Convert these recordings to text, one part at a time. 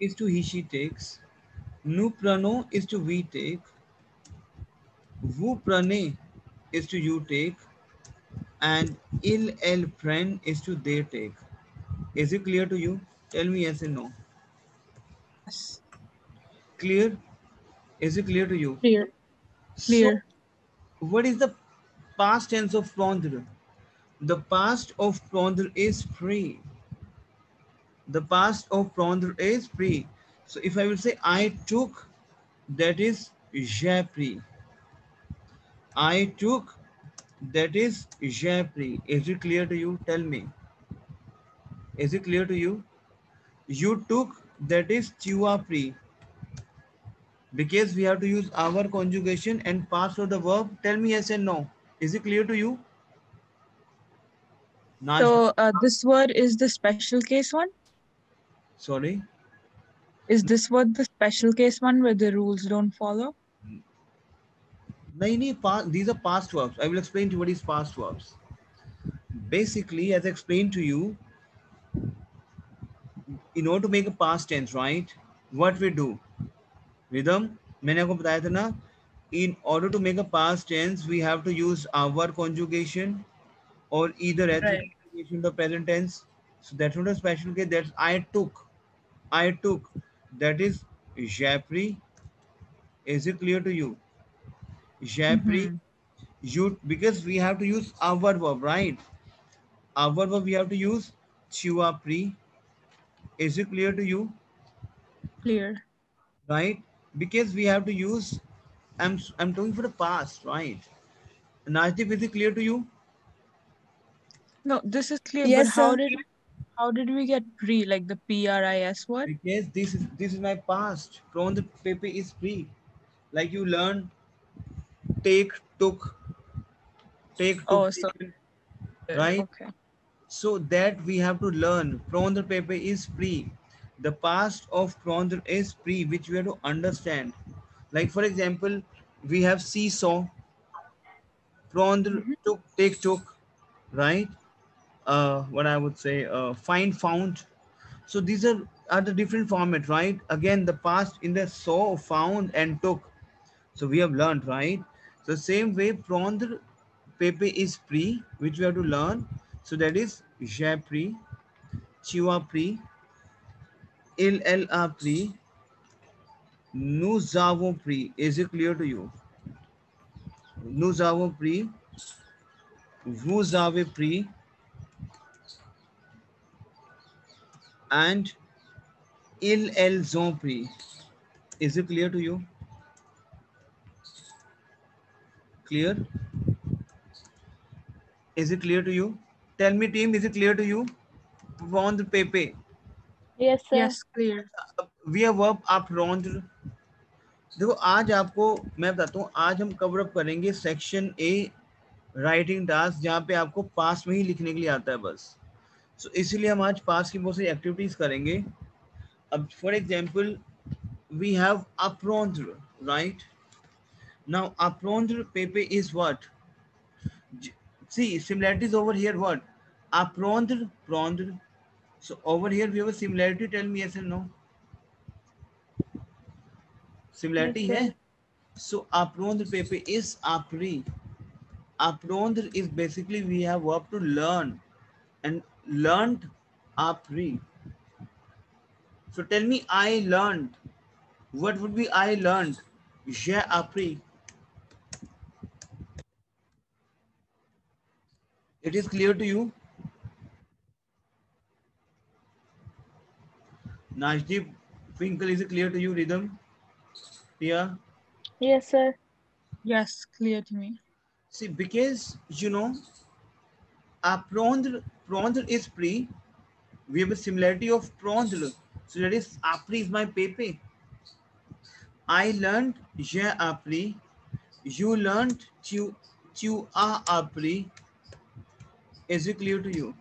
is to he, she takes. Nu prano is to we take. Vu prane is to you take. And il el pren is to they take. Is it clear to you? Tell me yes and no. Yes. Clear? Is it clear to you? Clear. So, Clear. what is the past tense of prondr? The past of prondr is free. The past of prondr is free. So, if I will say I took, that is j'ai pris. I took, that is j'ai pris. Is it clear to you? Tell me. Is it clear to you? You took, that is tu as pris. Because we have to use our conjugation and past of the verb. Tell me yes and no. Is it clear to you? Najdi. So this word is the special case one. Sorry. Is this word the special case one where the rules don't follow? नहीं नहीं past, these are past verbs. I will explain to you what is past verbs. Basically, as I explained to you, in order to make a past tense, right? What we do? Rhythm, मैंने आपको बताया था ना, in order to make a past tense, we have to use our conjugation or either Right. auxiliary conjugation the present tense. So that's not a special case. That's I took. I took. That is j'ai. Is it clear to you? J'ai. Mm-hmm. You, because we have to use our verb, right? Our verb we have to use tu as pris. Is it clear to you? Clear. Right? Because we have to use. I'm talking for the past, right? Najdeep, is it clear to you? No, this is clear, but Yes, sir. how did we get pre like the PRIS word? Because this is my past. From the paper is free. Like you learn take, took, Oh, so taken, clear. right? Okay. So that we have to learn. Prondr paper is free. The past of prondr is free, which we have to understand. Like for example, we have seesaw, prondr Mm-hmm. took, take, took, right? What I would say, find, found. So these are the different format, right? Again, the past in the saw, found, and took. So we have learned, right? So same way, prondr paper is pre, which we have to learn. So that is j'ai pris, tu as pris, il, elle a pris, nous avons pris. Is it clear to you? Nous avons pris, vous avez pris, and ils, elles ont pris. Is it clear to you? Clear? Is it clear to you? Tell me, team, is it clear to you? Prondr paper. Yes, sir. Yes, clear. We have verb up prondr. देखो आज आपको मैं बताता हूँ, आज हम cover up करेंगे section A writing task, जहाँ पे आपको पास में ही लिखने के लिए आता है बस. सो इसीलिए हम आज पास की बहुत सारी एक्टिविटीज करेंगे. अब फॉर एग्जाम्पल वी हैव अप्रोंद्र, राइट? नाउ अप्रोंद्र paper is what? See similarities over here, what? Aprondr, prondr. So over here we have a similarity. Tell me yes and no. Yes, Similarity sir. है. So aprondr paper is apri. Aprondr is basically we have verb to learn, and learned apri. So tell me I learned. What would be I learned? J'ai appris. It is clear to you? Najdeep, Twinkle, is it clear to you? Rhythm? Yeah. Yes, sir. Yes, clear to me. See, because prondr is pre. We have a similarity of prondr. So that is apri is my pepe. I learned j'ai appris. You learned tu as appris. Is it clear to you?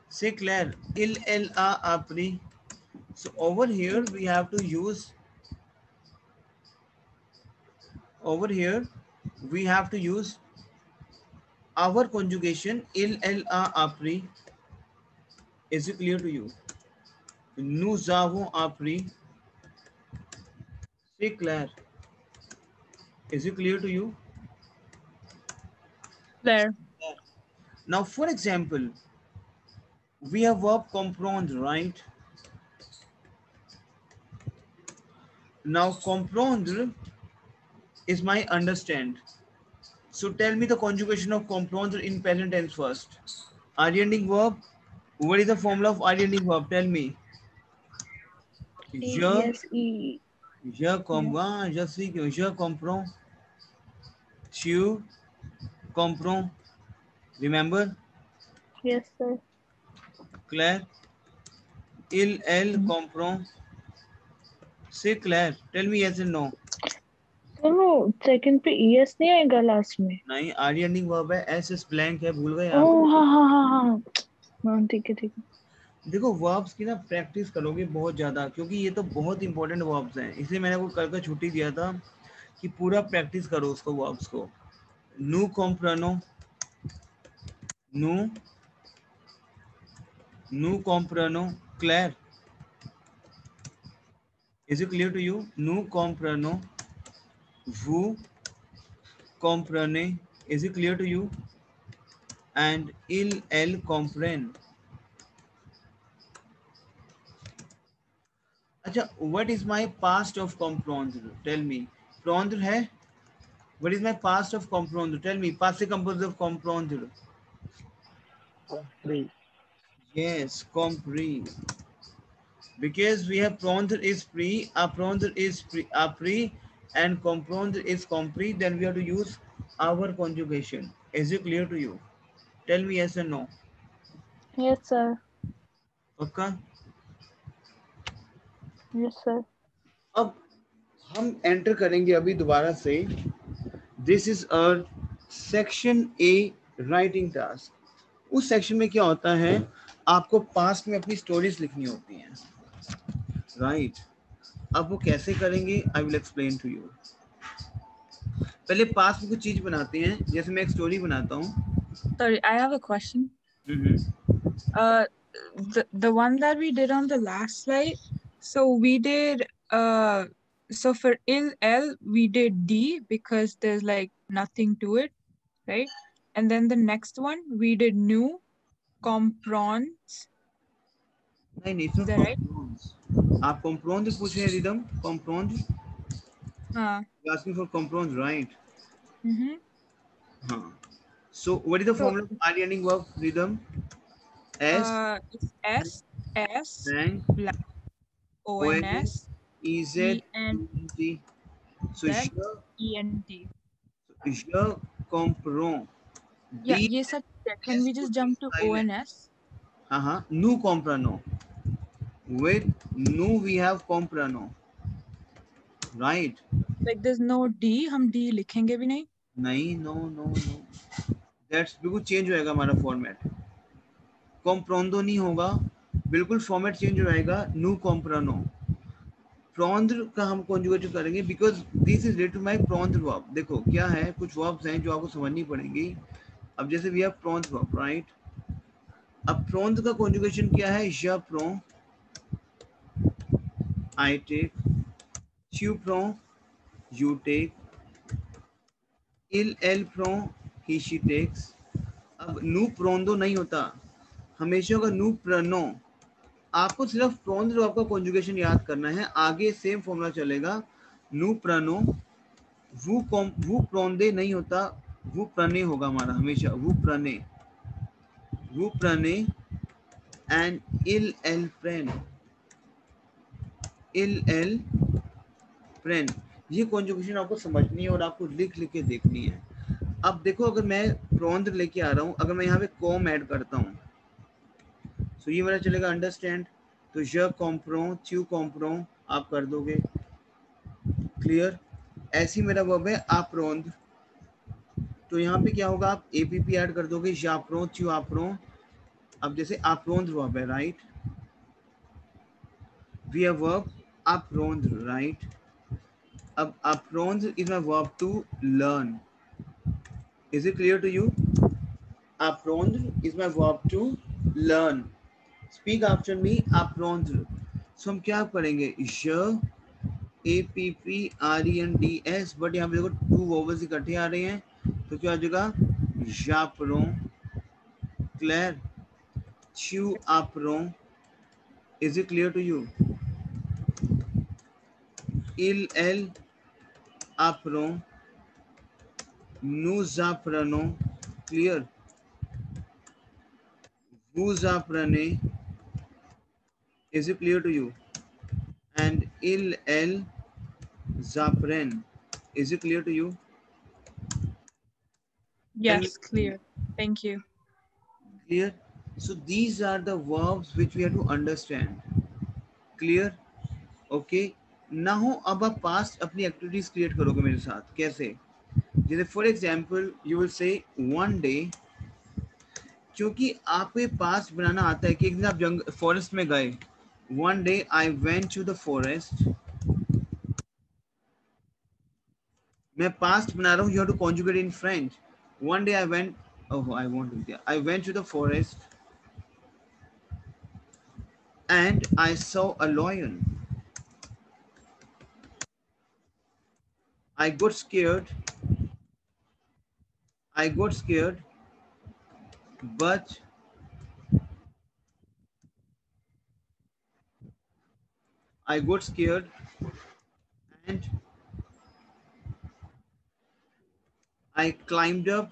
Say Claire, il elle a appris. So over here we have to use, over here we have to use our conjugation il elle a appris. Is it clear to you? Nous avons appris. C'est clair. Is it clear to you? Claire. Now, for example, we have verb comprendre, right? Now, comprendre is my understand. So tell me the conjugation of comprendre in present tense first. Orienting verb. What is the formula of orienting verb? Tell me. Yes, E. Je comprends. Je comprends. Tu comprends. Remember? Yes, sir. Claire. Elle Mhm. comprend. C'est clair. Tell me yes and no. Sir वो second पे ES नहीं आएगा last में? नहीं, orienting verb है. S blank है. भूल गए आप? ओह हाँ हाँ हाँ हाँ हाँ, ठीक है ठीक है. देखो वर्ब्स की ना प्रैक्टिस करोगे बहुत ज्यादा, क्योंकि ये तो बहुत इंपॉर्टेंट वर्ब्स हैं, इसलिए मैंने आपको कल का छुट्टी दिया था कि पूरा प्रैक्टिस करो उसको, वर्ब्स को. नू कॉम्प्रानो. नू नू कॉम्प्रानो. Clear? Is it clear to you? नू कॉम्प्रानो. वू कॉम्प्राने. Is it clear to you? And इल एल कॉम्प्रेन. अच्छा, what is my past of कॉम्प्रोंड्र? Tell me. प्रोंड्र है. What is my past of कॉम्प्रोंड्र? Tell me. पास्ट से कंपोज ऑफ कॉम्प्रोंड्र. Compris. Yes, compris. Because we have prendre is pre, apprendre is pre, appris, and comprendre is compris, then we have to use our conjugation. Is it clear to you? Tell me yes or no. Yes, sir. पक्का? Yes, sir. अब हम enter करेंगे अभी दोबारा से. This is our section A writing task. उस section में क्या होता है, आपको पास्ट में अपनी स्टोरीज लिखनी होती हैं, राइट? अब वो कैसे करेंगे, I will explain to you. पहले पास्ट में कुछ चीज बनाते हैं, जैसे मैं एक स्टोरी बनाता हूँ. Sorry, I have a question. The one that we did on the last slide. So we did so for L we did D because there's like nothing to it, right? And then the next one we did new comprons. नहीं नहीं, Is that right? आप comprendre पूछ रहे हैं rhythm. comprendre, asking for comprendre, right? हाँ. So what is the formula of orienting verb, rhythm? It's S Blank. blank ONS EZENT. So ENT. je comprends. Yeah, ये सब. Can we just jump to ONS? हाँ, nous comprenons. With nous we have comprano, right? Like there's no D, हम D लिखेंगे भी नहीं. नहीं, no. That's बिल्कुल change हो जाएगा हमारा फॉर्मेट. कॉम्प्रोंदो नहीं होगा, बिल्कुल फॉर्मेट चेंज हो जाएगा. नू कॉम्प्रानो. प्रोंद्र का हम कॉन्जुगेट करेंगे because this is related to my प्रोंद्र वर्ब. देखो क्या है, कुछ वर्ब्स हैं जो आपको समझनी पड़ेंगी. अब जैसे वी हैव प्रोंद्र वर्ब, राइट? अब प्रोंद्र का कॉन्जुगेशन क्या है? ज प्रो, आई टेक. च्यू प्रो, यू टेक. इल एल प्रो, ही शी टेक्स. अब नू प्रोंदो नहीं होता, हमेशा होगा नू प्रनो. आपको सिर्फ प्रोंद्र वर्ब का कॉन्जुगेशन याद करना है, आगे सेम फॉर्मूला चलेगा. नू प्रनो. वो प्रोंदे नहीं होता, वो प्रने होगा हमारा हमेशा. वो प्रने एंड इल एल प्रेन. ये कॉन्जुगेशन आपको समझनी है और आपको लिख के देखनी है. अब देखो, अगर मैं प्रोंद्र लेके आ रहा हूँ, अगर मैं यहाँ पे कॉम ऐड करता हूँ, तो ये मेरा चलेगा अंडरस्टैंड. तो je comprends, tu comprends आप कर दोगे. क्लियर? ऐसी मेरा वर्ब है apprendre. तो यहाँ पे क्या होगा, आप एपीपी ऐड कर दोगे. j'apprends, tu apprends. अब जैसे apprendre वर्ब है, right? we have verb apprendre, right? अब apprendre is my verb to learn. Is it clear to you? Apprendre is my verb to learn. Speak after me, apprendre. So हम क्या करेंगे? APPRENDS, but यहाँ पे देखो to vowels इकट्ठे आ रहे हैं, तो क्या हो जाएगा? j'apprends, clear? tu apprends, is it clear to you? elle apprend, nous apprenons, clear? vous apprenez, is it clear to you? And elle apprennent, is it clear to you? Yes, clear. Thank you. Clear? So these are the verbs which we have to understand. Clear? Okay. Now अब आप past अपनी activities create करोगे मेरे साथ. कैसे? जैसे for example you will say one day, क्योंकि आपको ये past बनाना आता है कि एक दिन आप forest में गए. One day I went to the forest. मैं past बना रहा हूँ. You have to conjugate in French. One day I went. Oh, I went to the forest and I saw a lion. I got scared, but and I climbed up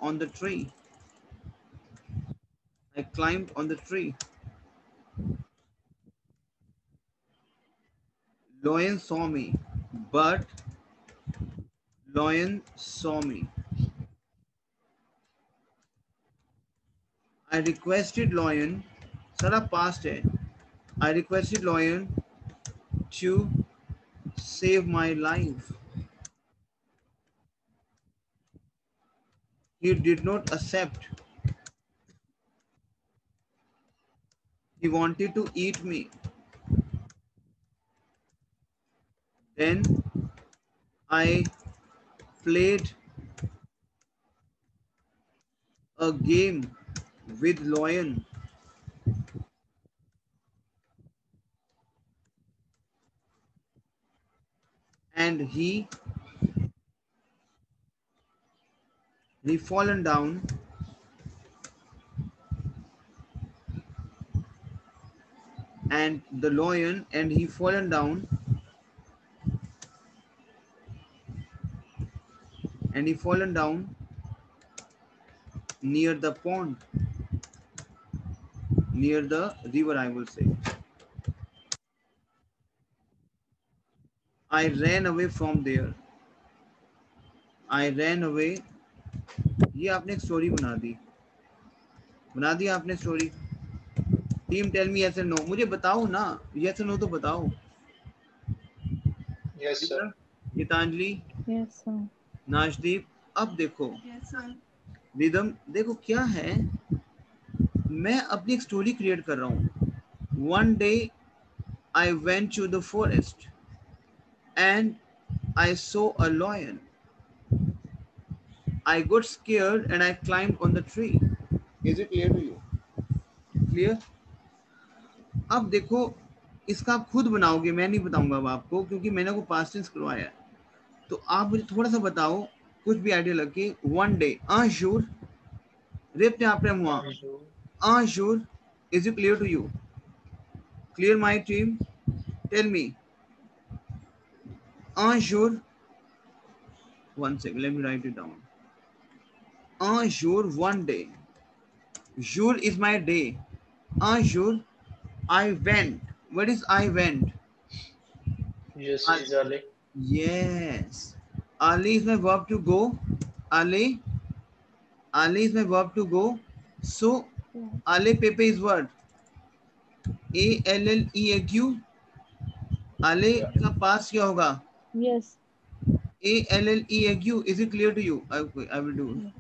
on the tree. I climbed on the tree. Lion saw me, but lion saw me. I requested lion, सारा past है. I requested lion to save my life. He did not accept. He wanted to eat me. Then I played a game with lion. And he fallen down and the lion and he fallen down near the pond, near the river, I will say. I ran away from there. I ran away. ये आपने एक story बना दी आपने story. Team tell me yes or no. मुझे बताओ ना, yes or no तो बताओ. Yes, sir. Geetanjali, Yes, sir. नाशदीप, अब देखो रिदम, देखो क्या है, मैं अपनी एक स्टोरी क्रिएट कर रहा हूँ. One day I went to the forest and I saw a lion. I got scared and I climbed on the tree. Is it clear to you? Clear? अब देखो इसका आप खुद बनाओगे, मैं नहीं बताऊंगा अब आपको, क्योंकि मैंने को पास्ट टेंस करवाया है. तो आप मुझे थोड़ा सा बताओ, कुछ भी आइडिया लगे. वन डे, अशूर, रेपते आप हुआ, अशूर. Is it clear to you? Clear, my team? Tell me. Sure. One second, let me write it down. Sure, one day. Sure is my day. Sure, I went. What is I went? Yes, is Ali. Yes. Ali is my verb to go. Ali is my verb to go. So, Ale Pepe is what? ALLEAQ. Ale का पास क्या होगा? Yes. ALLEAQ. Is it clear to you? I will do.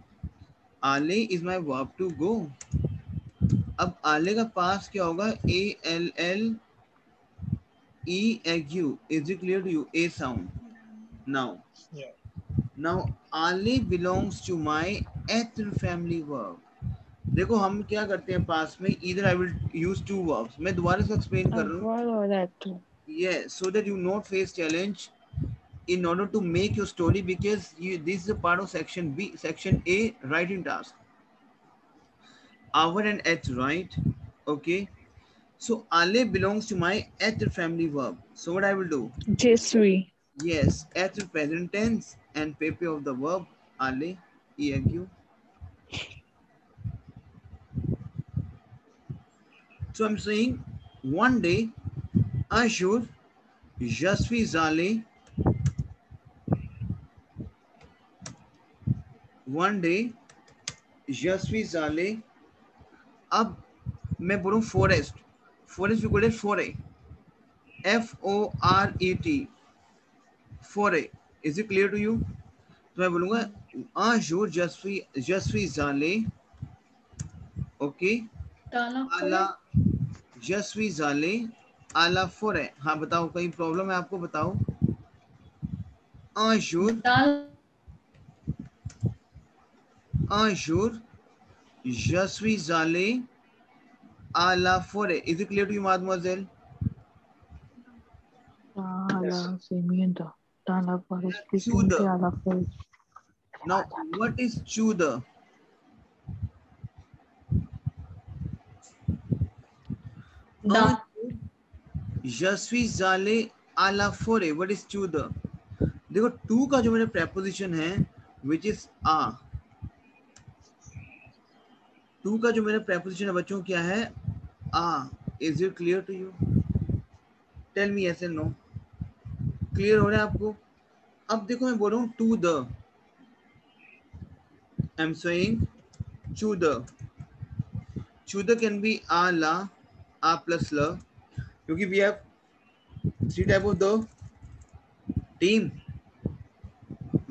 Ale is my verb to go. अब आले का पास क्या होगा? ALLEAQ. Is it clear to you? A sound. Now, Ale belongs to my एत्र family verb. देखो हम क्या करते हैं पास में, इधर I will use two verbs. मैं दोबारा से एक्सप्लेन कर रहा हूँ, Avoid or that. yes, so that you not face challenge in order to make your story, because this is a part of section B, section A, writing task. Our and at, right? Okay. So ale belongs to my at family verb. So what I will do? Jesui. Yes, at present tense and PP of the verb ale, EQ. So I'm saying one day Ashur Jasvi Zale, one day Jasvi Zale. अब मैं बोलूँ forest, forest भी बोले फोरे, FORET, फोरे। Is it clear to you? तो मैं बोलूंगा आशुर जसवी जाले, ओके, आला जसवी जाले आला फोरे। हाँ बताओ, कोई प्रॉब्लम है आपको? बताओ। आशुर जसवी जाले आला फोरे। Is it clear to you mademoiselle? Tala semienta. Tala pares Chuda. pisente ala fel. Now what is chuda? जसवी जाले आला फोरे, व्हाट इज चूदा? देखो टू का जो मेरा प्रेपोजिशन है विच इज आ, टू का जो मेरा प्रेपोजिशन है बच्चों क्या है? आ। Is it clear to you? Tell me yes and no. Clear हो रहा है आपको? अब देखो मैं बोल रहा हूँ टू द, आई एम सेइंग चूद, चूद कैन बी आ ला, आ प्लस ल, क्योंकि we have three type of the team,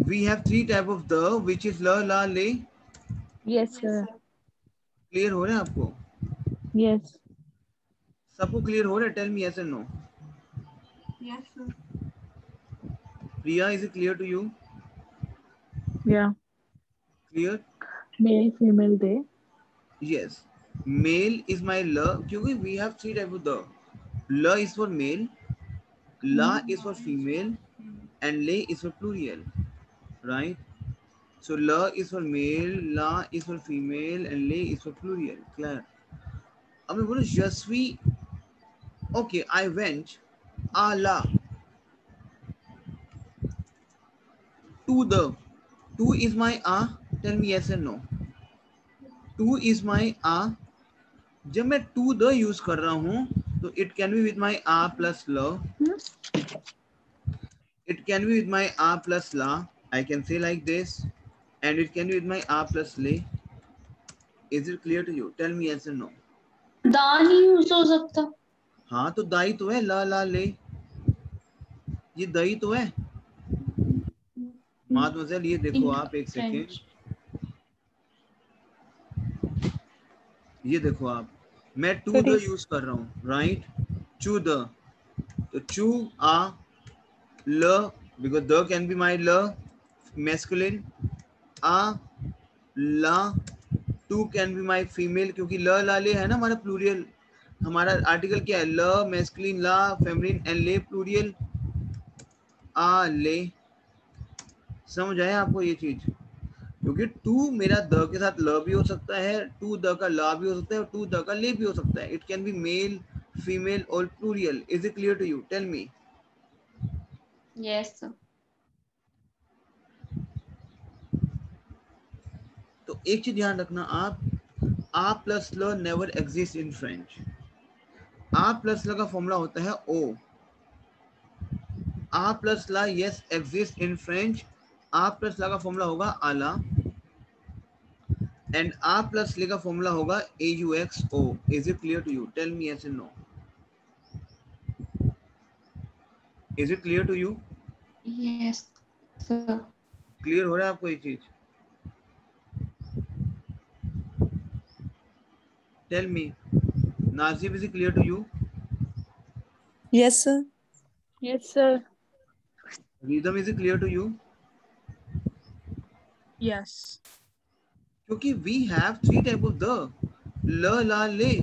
we have three type of the which is la la le. Yes sir. Clear हो रहा है आपको? Yes. सबको क्लियर हो रहा है? Tell me yes and no. Yes, sir. Priya, is it clear to you? Yeah. Clear? Male female they. Yes, male is my ल, क्योंकि we have three type of the. ल इज फॉर मेल, ला is for female and ले is for plural, right? So la is for male, la is for female and le is for plural. Clear? अब मैं बोलूँ Yashvi, okay, I went ala to the, to is my a, tell me yes and no. To is my a, जब मैं to the use कर रहा हूँ तो it can be with my a plus la, it can be with my a plus la, I can say like this, and it can be with my a plus le. Is it clear to you? Tell me yes and no. दा नहीं use हो सकता? हाँ तो दाई तो है, ला ला ले, ये दही तो है। मादमोजेल ये देखो आप, एक सेकेंड, ये देखो आप, मैं टू द यूज कर रहा हूँ, राइट? चू द, तो चू आ ल, because the can be my ल मैस्कुलिन, आ ला, टू कैन बी माई फीमेल, क्योंकि ल ला ले है ना हमारा प्लूरियल, हमारा आर्टिकल क्या है? ल मैस्कुलिन, ला फेमिनिन एंड ले प्लूरियल, आ ले। समझ आया आपको ये चीज? क्योंकि टू मेरा द के साथ ल भी हो सकता है, टू द का ला भी हो सकता है, और टू द का ले भी हो सकता है। It can be male, female और plural. Is it clear to you? Tell me. Yes. तो एक चीज ध्यान रखना आप, आ प्लस ल नेवर एग्जिस्ट इन फ्रेंच। आ प्लस ल का फॉर्मूला होता है ओ। आ प्लस ला यस एग्जिस्ट इन फ्रेंच। आ प्लस ला का फॉर्मूला होगा आला, एंड आ प्लस ले का फॉर्मूला होगा AUXO। Is it clear to you? Tell me yes and no. Is it clear to you? Yes sir. Clear हो रहा है आपको ये चीज? Tell me Najib, is it clear to you? Yes, sir. Yes sir. Ridham, is it clear to you? Yes. क्योंकि we have 3 type of the, ल ला ले।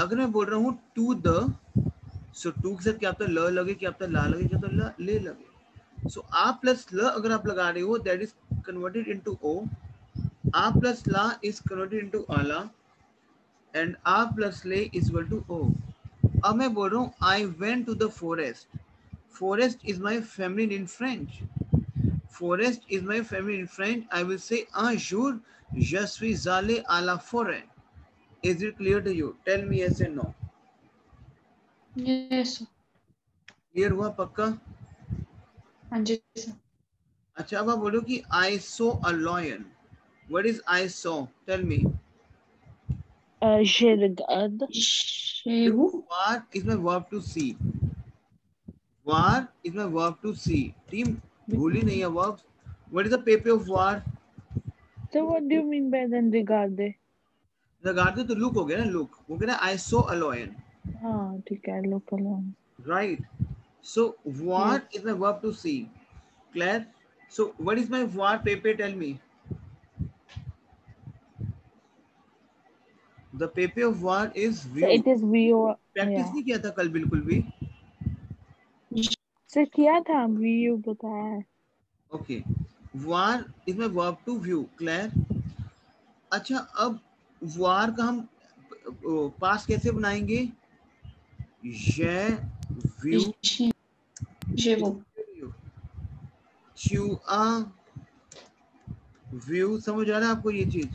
अगर मैं बोल रहा हूँ टू द, सो टू के साथ क्या आपका ल लगे, क्या आपका ला लगे, क्या आपका ले लगे। सो आ प्लस ल अगर आप लगा रहे हो दैट इज कन्वर्टेड इनटू ओ, आ प्लस ला इज कन्वर्टेड इनटू आला, एंड आ प्लस ले इज इक्वल टू ओ। अब मैं बोल रहा हूँ I went to the forest, forest is my feminine in French, forest is my family in French. I will say un jour je suis allé à la forêt. Is it clear to you? Tell me yes and no. Yes, sir. Clear हुआ पक्का? हाँ जी sir. अच्छा अब आप बोलो कि I saw a lion. What is I saw? Tell me. Je regarde. शेबू. War is my verb to see. War is my verb to see. Team भूली नहीं है verbs. What is the paper of war? So what do you mean by then regarde? Regarding तो look हो गया ना, look. वो कह रहा है I saw a lion. हाँ ठीक है, look alone. Right. So what Yes. is my verb to see? Claire. So what is my var pepe? Tell me. The pepe of var is So view. it is view. Practice Yeah. नहीं किया था कल बिल्कुल भी. से किया था, view बताया है. Okay. Var is my verb to view. Claire. अच्छा अब var का हम पास कैसे बनाएंगे? Je view. शेबू. You are view. समझ आ रहा है आपको ये चीज?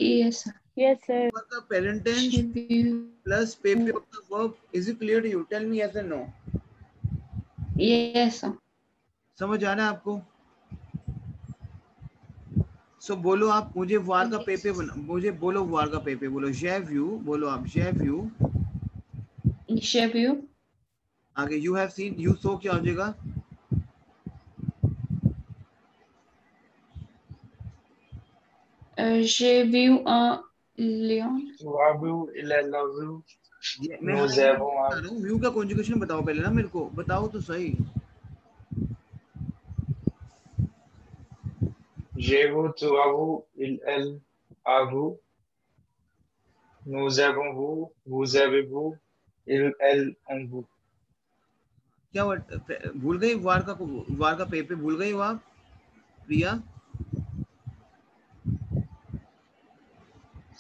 Yes sir. Yes sir. का present tense शेबू. plus pepe of the verb. Is it clear to you? Tell me yes or no. Yes sir. समझ आ रहा है आपको? सो बोलो आप मुझे वार का पेपे बना, मुझे बोलो वार का पेपे बोलो. जे व्यू बोलो आप. जे व्यू. शेबू. आगे you have seen, you so क्या हो जाएगा? शेबू Leone. Tu as vu, il est là vu. मैं Nous बता avons रहा हूँ व्यू का कॉन्जुगेशन बताओ पहले ना मेरे को, बताओ तो सही. j'ai vu, tu as vu, il, elle a vu. Nous avons vu, vous avez vu, il, elle ont vu. क्या भूल गई वार का पेपे भूल गई हो आप प्रिया?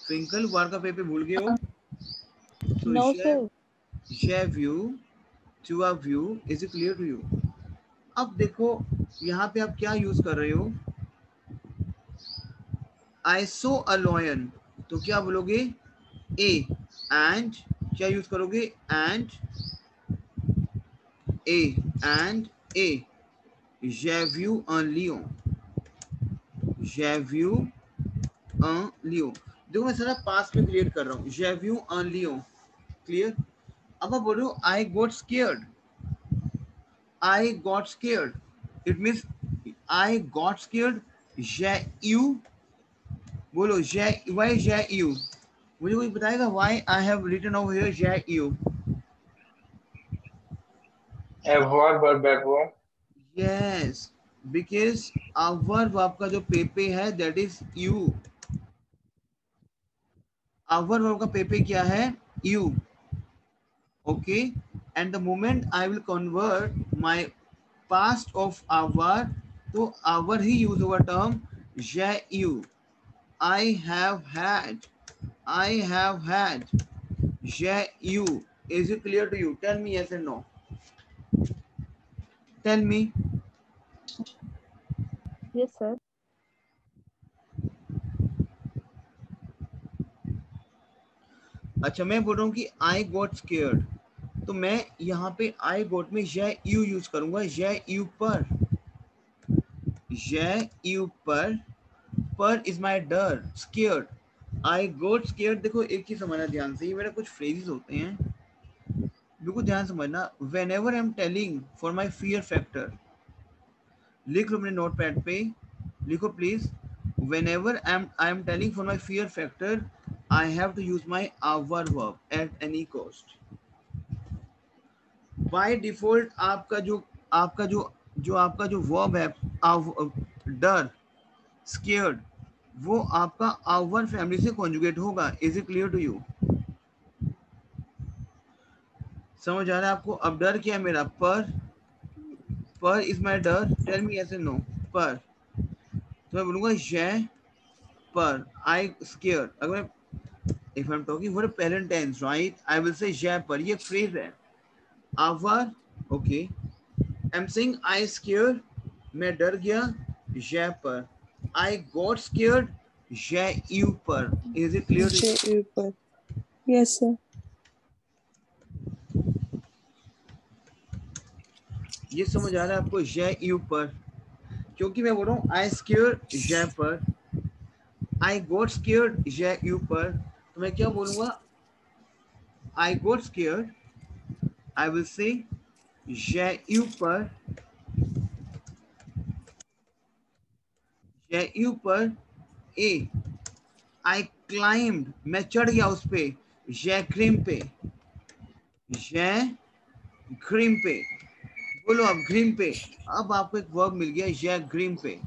ट्विंकल वार का पेपे भूल गए हो? No sir. जे व्यू टू अ व्यू. Is it clear to you? अब देखो यहाँ पे आप क्या यूज कर रहे हो? I saw a lion. तो क्या बोलोगे? A. And क्या यूज करोगे? And A. And A. J'ai vu un lion. J'ai vu un lion. देखो मैं सारा पास में क्रिएट कर रहा हूँ. J'ai vu un lion. Clear? अब आप बोल रहे हो I got scared. I got scared. It means I got scared. J'ai eu. बोलो why j'ai eu? मुझे कोई बताएगा why I have written over here j'ai eu? Avoir, verbe avoir. Yes, because our verb का जो पेपे है that is you. Our verb का पेपे क्या है? You. Okay, and the moment I will convert my past of our, तो our he use over term j'ai eu. I have had. I have had. J'ai eu. Is it clear to you? Tell me yes or no. Tell me. Yes sir. अच्छा मैं बोल रहा हूँ कि I got scared, तो मैं यहाँ पे I got में j'ai you यूज करूंगा. j'ai you पर. j'ai you पर is my डर. scared. I got scared. देखो एक ही समझना ध्यान से, ये मेरे कुछ phrases होते हैं, बिल्कुल ध्यान समझना. whenever I'm telling for my fear factor, लिख लो अपने नोट पैड पे, लिखो please. whenever I'm telling for my fear factor, I have to use my our verb at any cost. by default आपका जो verb है डर, scared, वो आपका आवर फैमिली से कॉन्जुगेट होगा। Is it clear to you? समझ आ रहा है आपको? अब डर क्या है मेरा? पर इज माई डर। Tell me yes and no. पर तो मैं बोलूंगा जय पर। I scare. अगर if I'm talking for a parent tense, right, I will say जय पर। ये फ्रेज है। आवर, okay. I'm saying I scared, मैं डर गया जय पर। I got scared जय यू पर। Is it clear to you? J ऊपर. Yes, sir. ये समझ आ रहा है आपको? जय यू पर, क्योंकि मैं बोल रहा हूँ I scared जय पर, I got scared जय यू पर, तो मैं क्या बोलूंगा? I got scared, I will say जय यू पर, जय यू पर। ए I climbed, मैं चढ़ गया उस पे जय ग्रीम पे, जय ग्रीम पे। बोलो आप ग्रीम पे। अब आपको एक वर्ब मिल गया जय ग्रीम पे।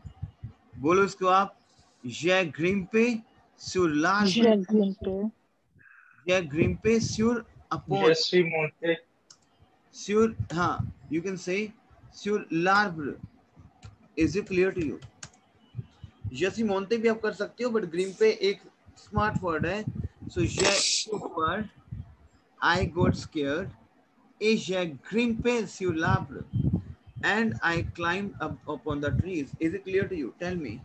बोलो इसको आप, जय ग्रीम पे sur l'arbre, जय ग्रीन पे। जय ग्रीम पे sur upon, Jesse Monte. sur, हाँ you can say sur l'arbre। Is it clear to you? जैसी मोन्टे भी आप कर सकते हो, बट ग्रीन पे एक स्मार्ट वर्ड है। सो जय ऊपर I got scared et j'ai grimpé sur l'arbre and I climbed up upon the trees. Is it clear to you? Tell me.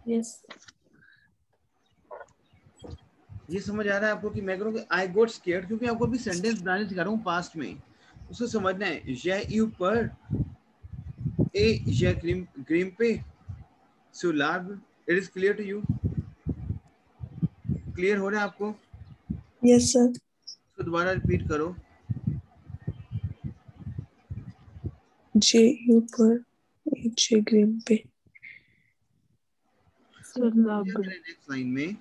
Yes. ये समझ आ रहा है आपको कि मैं करूँ कि I got scared, क्योंकि आपको अभी सेंटेंस बनाने सिखा रहा हूँ पास्ट में, उसको समझना है। j'ai ऊपर et j'ai grimpé sur l'arbre. It is clear to you? Clear हो रहा है आपको? Yes, sir. तो दोबारा रिपीट करो। J ऊपर. J green पे. नेक्स्ट लाइन में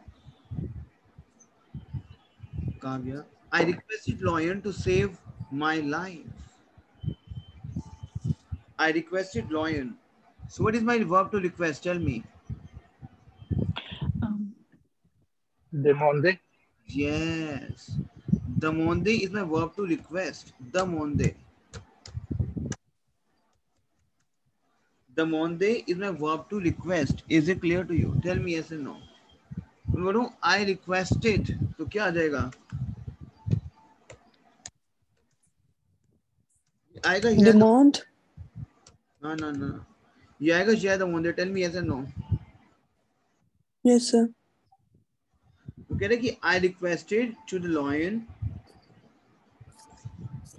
कहा गया I requested Lion to save my life. I requested Lion. So what is my verb to request? Tell me. Demonde. Yes. Damonde is my verb to request. Damonde. Damonde is my verb to request. Is it clear to you? Tell me yes or no. बोलूं I requested, तो क्या आ जाएगा? आएगा yes. Demand. No, no, no. ये आएगा जय दमोंदे। Tell me yes or no. Yes, sir. तो कह रहे कि I requested to the lion,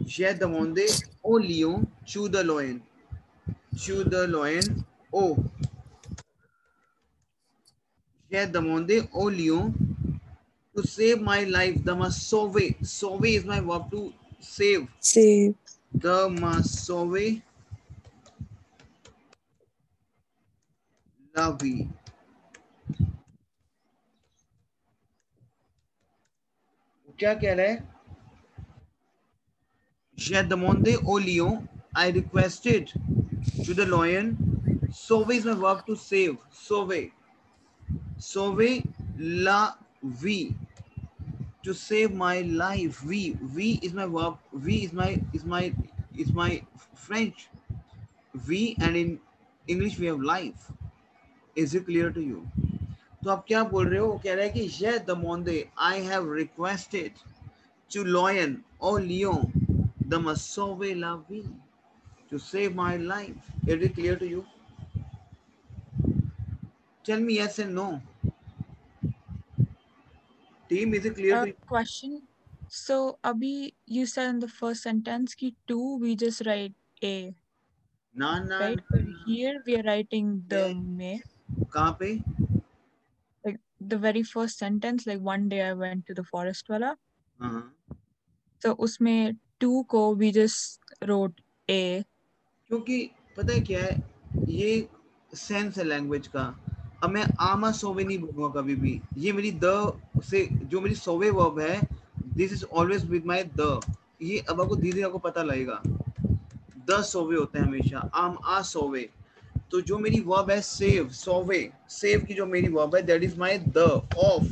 j'ai demandé au lion, to the lion, oh, j'ai demandé au lion to save my life. The must sauver. Sauver is my verb to save. Save. The must sauver la vie. क्या कह रहा है? J'ai demandé au lion, I requested to the lion. Sauver is my verb to save. Sauver. Sauver la vie. To save my life. We is my verb. We is my French. We, and in English we have life. Is it clear to you? तो आप क्या बोल रहे हो? वो कह रहा है कि j'ai demandé, I have requested to lion or lion, the me sauver la vie, to save my life. Is it clear to you? Tell me yes and no. Team, is it clear to you? Question. So, Abhi, you said in the first sentence ki two, we just write A, ना ना right? But here we are writing the Yeah. may. कहाँ पे? Like the very first sentence, like one day I went to the forest wala. हाँ, So usme two ko we just wrote A. क्योंकि पता है क्या है, ये sense है लैंग्वेज का। अब मैं आमा सोवे नहीं बोलूंगा कभी भी। ये मेरी द से जो मेरी सोवे वर्ब है, this is always with my the. ये अब आपको धीरे धीरे आपको पता लगेगा। द सोवे होते हैं हमेशा। आम आ सोवे। तो जो मेरी वर्ब है सेव, सोवे, सेव की जो मेरी वर्ब है that is my the of,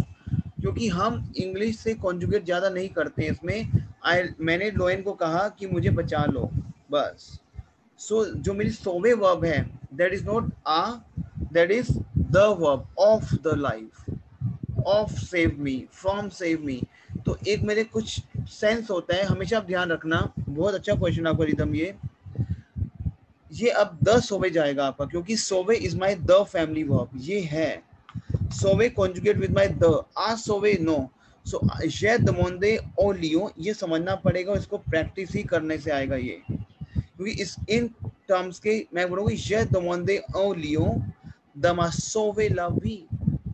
क्योंकि हम इंग्लिश से कॉन्जुगेट ज्यादा नहीं करते हैं इसमें। मैंने लोएन को कहा कि मुझे बचा लो, बस। सो जो मेरी सोवे वर्ब है दैट इज नॉट आ, that is the verb of the life, of save me, from save me. तो एक मेरे कुछ सेंस होता है, हमेशा आप ध्यान रखना। बहुत अच्छा क्वेश्चन आपका रिदम, ये अब द सोवे जाएगा आपका, क्योंकि सोवे is my the family verb, ये है सोवे कॉन्जुगेट विद माय द, आ सोवे नो। सो ये दमोंदे ओ लियो, ये समझना पड़ेगा, इसको प्रैक्टिस ही करने से आएगा ये, क्योंकि इस इन टर्म्स के मैं बोलूँगा ये दमोंदे ओ लियो दमा सोवे ला we,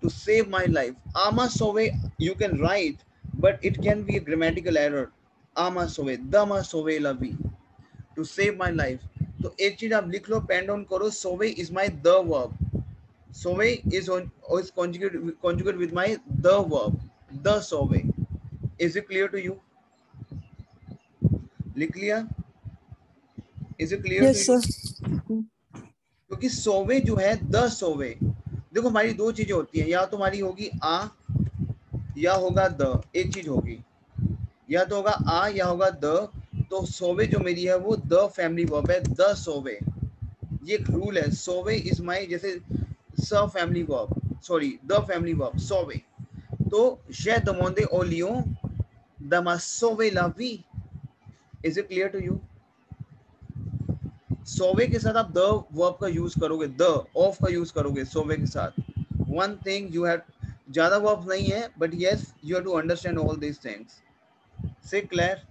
to save my life. Ama sove you can write, but it can be a grammatical error. Ama sove, dama sove lavi, to save my life. तो एक चीज आप लिख लो, पेन डाउन करो, सोवे इज माय द वर्ब, सोवे is conjugate with my the verb, the सोवे। Is it clear to you? लिख लिया? Is it clear to Yes, you? sir. क्योंकि सोवे जो है द सोवे, देखो हमारी दो चीजें होती हैं, या तो हमारी होगी आ या होगा द, एक चीज होगी, या तो होगा आ या होगा द। तो सोवे जो मेरी है वो द फैमिली वर्ब है, द सोवे। ये एक रूल है, सोवे इज माई, जैसे स family verb, sorry the family verb सोवे। तो ये दमोंदे ओ लियो दमा सोवे ला वी। Is it clear to you? सोवे के साथ आप द वर्ब का यूज करोगे, द ऑफ का यूज करोगे सोवे के साथ। वन थिंग यू हैव, ज्यादा वर्ब नहीं है, but yes you have to understand all these things. से क्लियर?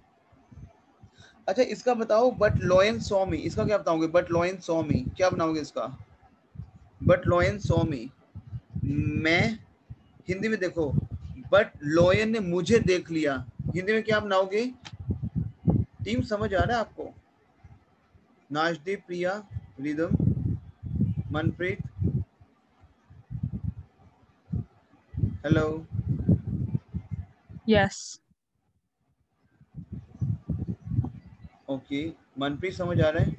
अच्छा इसका बताओ, बट लोयन सॉ मी, इसका क्या बताओगे? बट लोयन सॉ मी क्या बनाओगे इसका? बट लोयन सॉ मी, मैं हिंदी में देखो, बट लोयन ने मुझे देख लिया, हिंदी में क्या बनाओगे? टीम समझ आ रहा है आपको? Nashdeep, Priya, Ridham, Manpreet, hello. Yes. Okay, Manpreet समझ आ रहा है?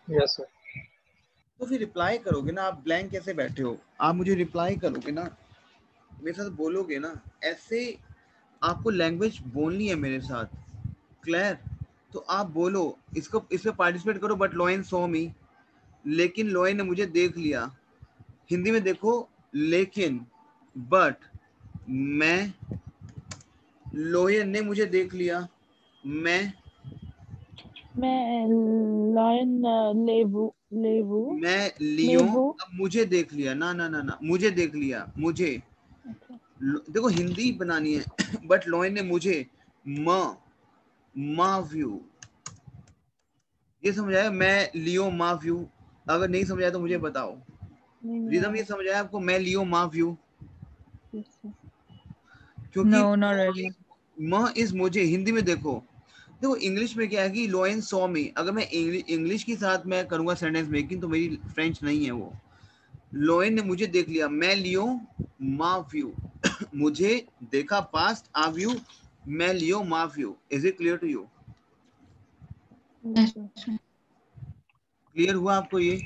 Yes, sir. तो फिर रिप्लाई करोगे ना, आप ब्लैंक कैसे बैठे हो? आप मुझे रिप्लाई करोगे ना, मेरे साथ बोलोगे ना, ऐसे आपको लैंग्वेज बोलनी है मेरे साथ। क्लियर? तो आप बोलो, इसको इसमें पार्टिसिपेट करो, बट लोयन सॉ मी, लेकिन लोयन ने मुझे देख लिया। हिंदी में देखो, लेकिन, बट, मैं, लोयन ने मुझे देख लिया, मैं लॉयन लेवू लेवू लियो, लेवू। अब मुझे देख लिया ना ना ना ना, मुझे देख लिया, मुझे अच्छा, देखो हिंदी बनानी है बट लोयन ने मुझे मा व्यू, ये समझाया? मैं लियो मा व्यू, अगर नहीं समझाया तो मुझे बताओ। नहीं रिदम ये आया। समझाया आपको? मैं लियो मा व्यू, Yes, sir. क्योंकि No, not really. म इज मुझे, हिंदी में देखो, देखो इंग्लिश में क्या है कि लोयन सॉ मी, अगर मैं इंग्लिश के साथ मैं करूंगा सेंटेंस मेकिंग, तो मेरी फ्रेंच नहीं है वो। लोयन ने मुझे देख लिया, मैं लियो मा व्यू मुझे देखा, पास्ट आ व्यू, मैं लियो मा व्यू। Is it clear to you? Yes, sir. Clear हुआ आपको ये?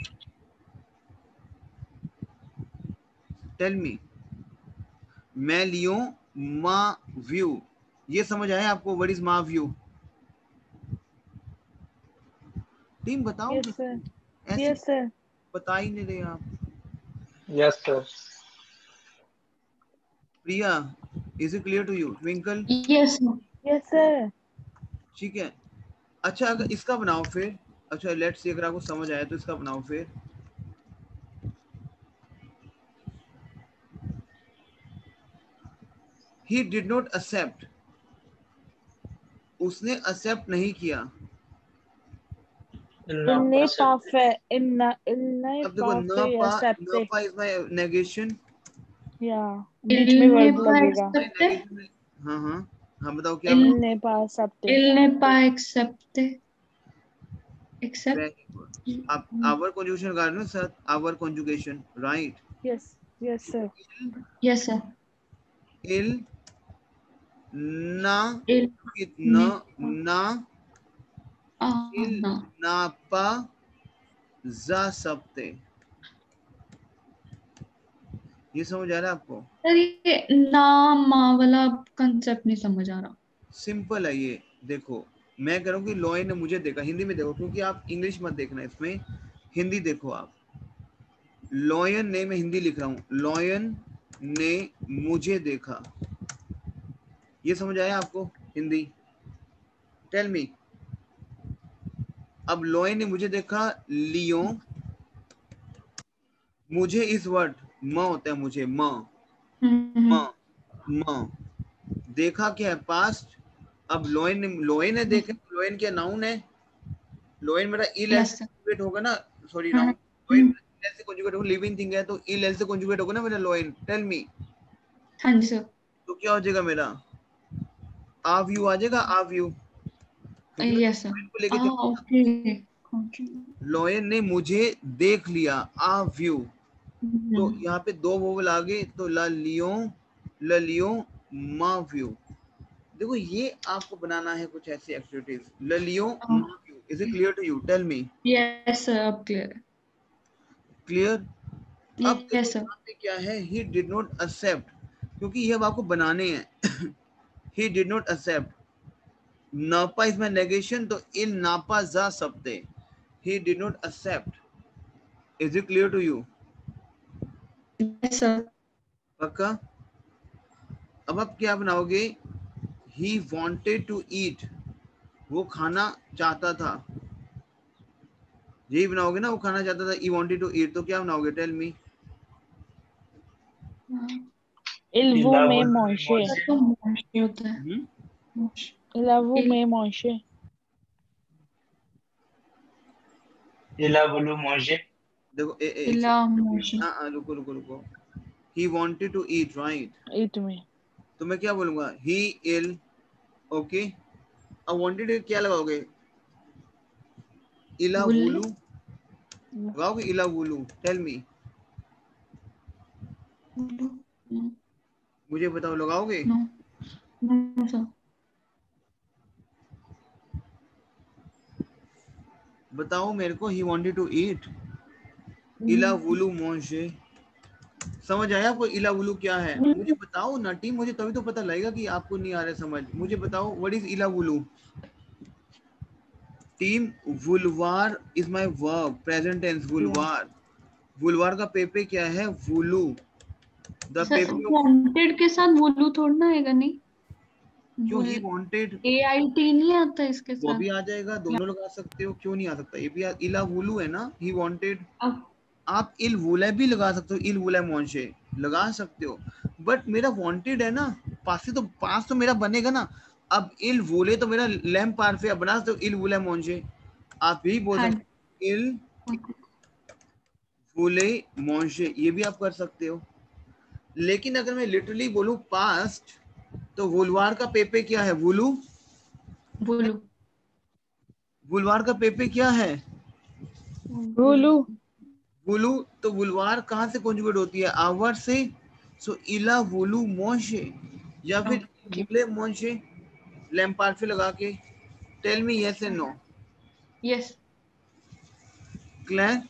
टेल मी, मैं लियो मा व्यू, ये समझ आया आपको? व्हाट इज मा व्यू? टीम बताओ, Yes, sir. ऐसे Yes, sir. बता ही नहीं रहे आप। Yes, sir. Priya, is it clear to you? Twinkle, Yes, sir. Yes, sir. ठीक है। अच्छा अगर इसका बनाओ फिर, अच्छा लेट्स सी, अगर आपको समझ आया तो इसका बनाओ फिर। He did not accept, उसने एक्सेप्ट नहीं किया। Inna Inne accept. pafe inna inne अब देखो न pafe पा, accepte. न पा इज माय नेगेशन, Yeah. बीच में Il वर्ब n'est pas लगेगा। accepté. हाँ हाँ हाँ, बताओ क्या? Il, Inne pa accepte. il n'est pas accepté. Accept. Very good. आप आवर कॉन्जुगेशन कर रहे हो सर, आवर conjugation, right? Yes. Yes, sir. Yes, sir. इल ना, Il न n'est pas. ना, Ah, इल no. ना पा जा सकते। ये समझ आ रहा है आपको? सर ये ना माँ वाला कंसेप्ट नहीं समझ आ रहा। सिंपल है ये। देखो मैं कह रहा हूँ कि लॉयन ने मुझे देखा, हिंदी में देखो क्योंकि आप इंग्लिश मत देखना इसमें, हिंदी देखो आप। लॉयन ने, मैं हिंदी लिख रहा हूँ, लॉयन ने मुझे देखा। ये समझ आया आपको हिंदी? Tell me. अब लॉयन ने मुझे देखा, लियो, मुझे इस वर्ड म होता है, मुझे म देखा क्या है? पास्ट। अब लॉयन ने देखा, लॉयन क्या नाउन है? लॉयन मेरा इल यस से सर। कंजुगेट होगा ना, सॉरी नाउन। लॉयन इल से कंजुगेट होगा, लिविंग थिंग है तो इल से कंजुगेट होगा ना मेरा लॉयन। Tell me. हाँ जी सर। तो क्या हो जाएगा मेरा? आव यू आ जाएगा, आव यू, क्योंकि मैं यस सर। लॉयन को लेके चल। ओके। लॉयन ने मुझे देख लिया, आव यू। तो यहाँ पे दो वोवल आ गए, तो ला लियो माव यू। देखो ये आपको बनाना है कुछ ऐसी एक्टिविटीज। ललियो माव यू। Is it clear to you? Tell me. Yes sir, अब क्लियर है। क्लियर? अब देखो यस सर। यहाँ पे क्या है, he did not accept, क्योंकि ये अब आपको बनाने हैं। he did not accept। नापा इसमें नेगेशन, तो इन नापा जा सकते। he did not accept। is it clear to you? Yes sir. पक्का? अब आप क्या बनाओगे? he wanted to eat। वो खाना चाहता था। यही बनाओगे ना, वो खाना चाहता था, he wanted to eat। तो क्या बनाओगे? Tell me. इल्वो इला में बुल मोशे। तो मोशे होता है। इलावो इल- में मोशे। इला बुलू मौजे। देखो इला मोशे। रुको रुको रुको। he wanted to eat, right? ईट में। तो मैं क्या बोलूंगा? he ill। ओके। अब वांटेड क्या लगाओगे? इला वुल। वुलू लगाओगे? इला वुलू। Tell me. मुझे बताओ, लगाओगे? No no sir. बताओ मेरे को। he wanted to eat। इला वुलू मोशे। समझ आया आपको इला वुलू क्या है? मुझे बताओ ना टीम, मुझे तभी तो पता लगेगा कि आपको नहीं आ रहा समझ। मुझे बताओ व्हाट इज इला वुलू? टीम, वुलवार is my verb, present tense. वुलवार, वुलवार का पेपे क्या है? वुलू। द सर पेपे। वांटेड के साथ वुलू थोड़ा आएगा, नहीं? क्यों? ही वांटेड AIT नहीं आता इसके वो साथ। भी आ जाएगा, दोनों लगा सकते हो, क्यों नहीं आ सकता? ये भी इला वुलू है ना, ही वांटेड। अब आप इल वुले भी लगा सकते हो, इल वुले मोंशे लगा सकते हो, बट मेरा वांटेड है ना, पास तो मेरा बनेगा ना। अब इल वुले तो मेरा लैम्प पारफे, अब बना सकते हो इल वुले मोंशे। आप यही बोल हाँ। सकते हो इल वुले मोंशे, ये भी आप कर सकते हो। लेकिन अगर मैं लिटरली बोलूं पास्ट, तो वुलवार का पेपे क्या है? वुलू। वुलू। वुलवार का पेपे क्या है? वुलू। वुलू। तो वुलवार कहाँ से कॉन्जुगेट होती है? आवर से। सो इला वुलू मोशे, या फिर वुले मोशे लैम्पार्फे लगा के। Tell me yes and no. Yes. Clear?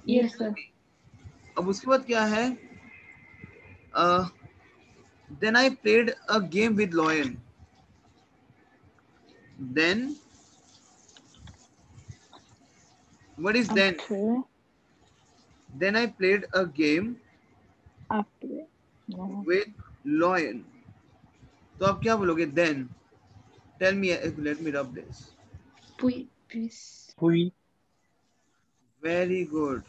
Yes sir. अब उसके बाद क्या है? Then I played a game with lion. Then what is then? Okay. Then I played a game after. With lion. तो आप क्या बोलोगे? Then tell me, let me rub this. पुई प्लीज। हुई। Very good.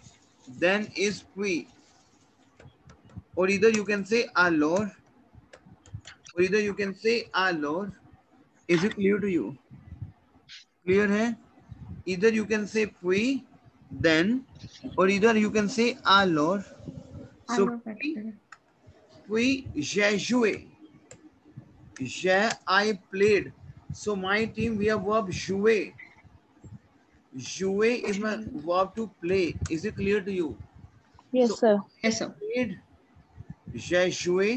Then is we. Or either you can say our Lord, or either you can say our Lord. Is it clear to you? Clear है? Either you can say we, then, or either you can say our Lord. So we j'ai joué. J'ai I played. So my team we have verb jouer. Jouer is my verb to play. Is it clear to you? Yes So sir. Yes sir. played. J'ai joué.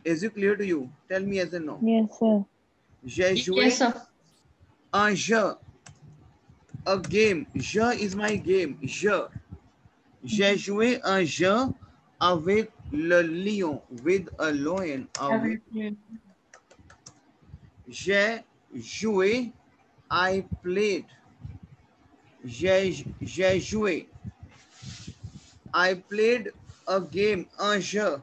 Is it clear to you? Tell me yes or no. Yes sir. J'ai joué yes sir. un jeu. a game. Je is my game. Je. J'ai joué un jeu avec le lion. With a lion. Avec. J'ai joué. I played. J'ai joué. I played a game. Un jeu.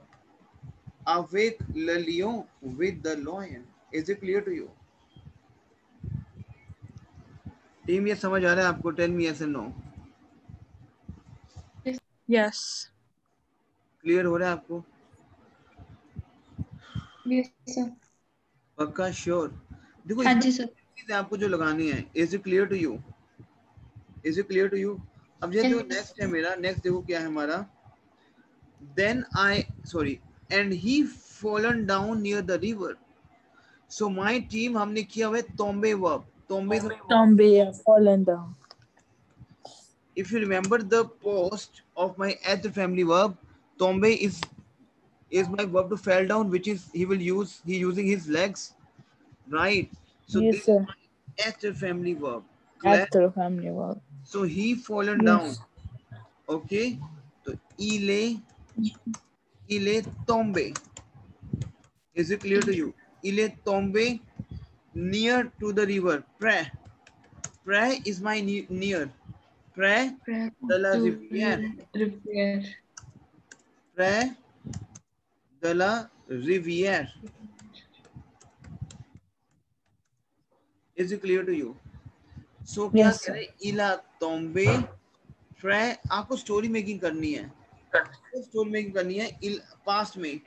Avec le lion. With the lion. Is it clear to you? Team ये समझ आ रहा है आपको? Tell me yes and no. Yes. Clear हो रहा है आपको? Yes, sir. पक्का श्योर? देखो हाँ जी सर. चीजें आपको जो लगानी है. Is it clear to you? Is it clear to you? अब ये जो नेक्स्ट है मेरा, नेक्स्ट देखो क्या है हमारा. Then I sorry and he fallen down near the river. So my team हमने किया हुआ है tombe verb. Tombe have fallen down. If you remember the post of my at the family verb, tombe is my verb to fall down, which is he using his legs, right? So Yes, this sir. is my at the family verb. Clear? After family work. So he fallen Yes. down. Okay. So il est tombé. Is it clear to you? Il est tombé near to the river. Près is my near. Près de la rivière. Près de la rivière. Is it clear to you? So क्या Yes, कह रहे? Il a tombé près. आपको story making करनी है. Story making करनी है past में.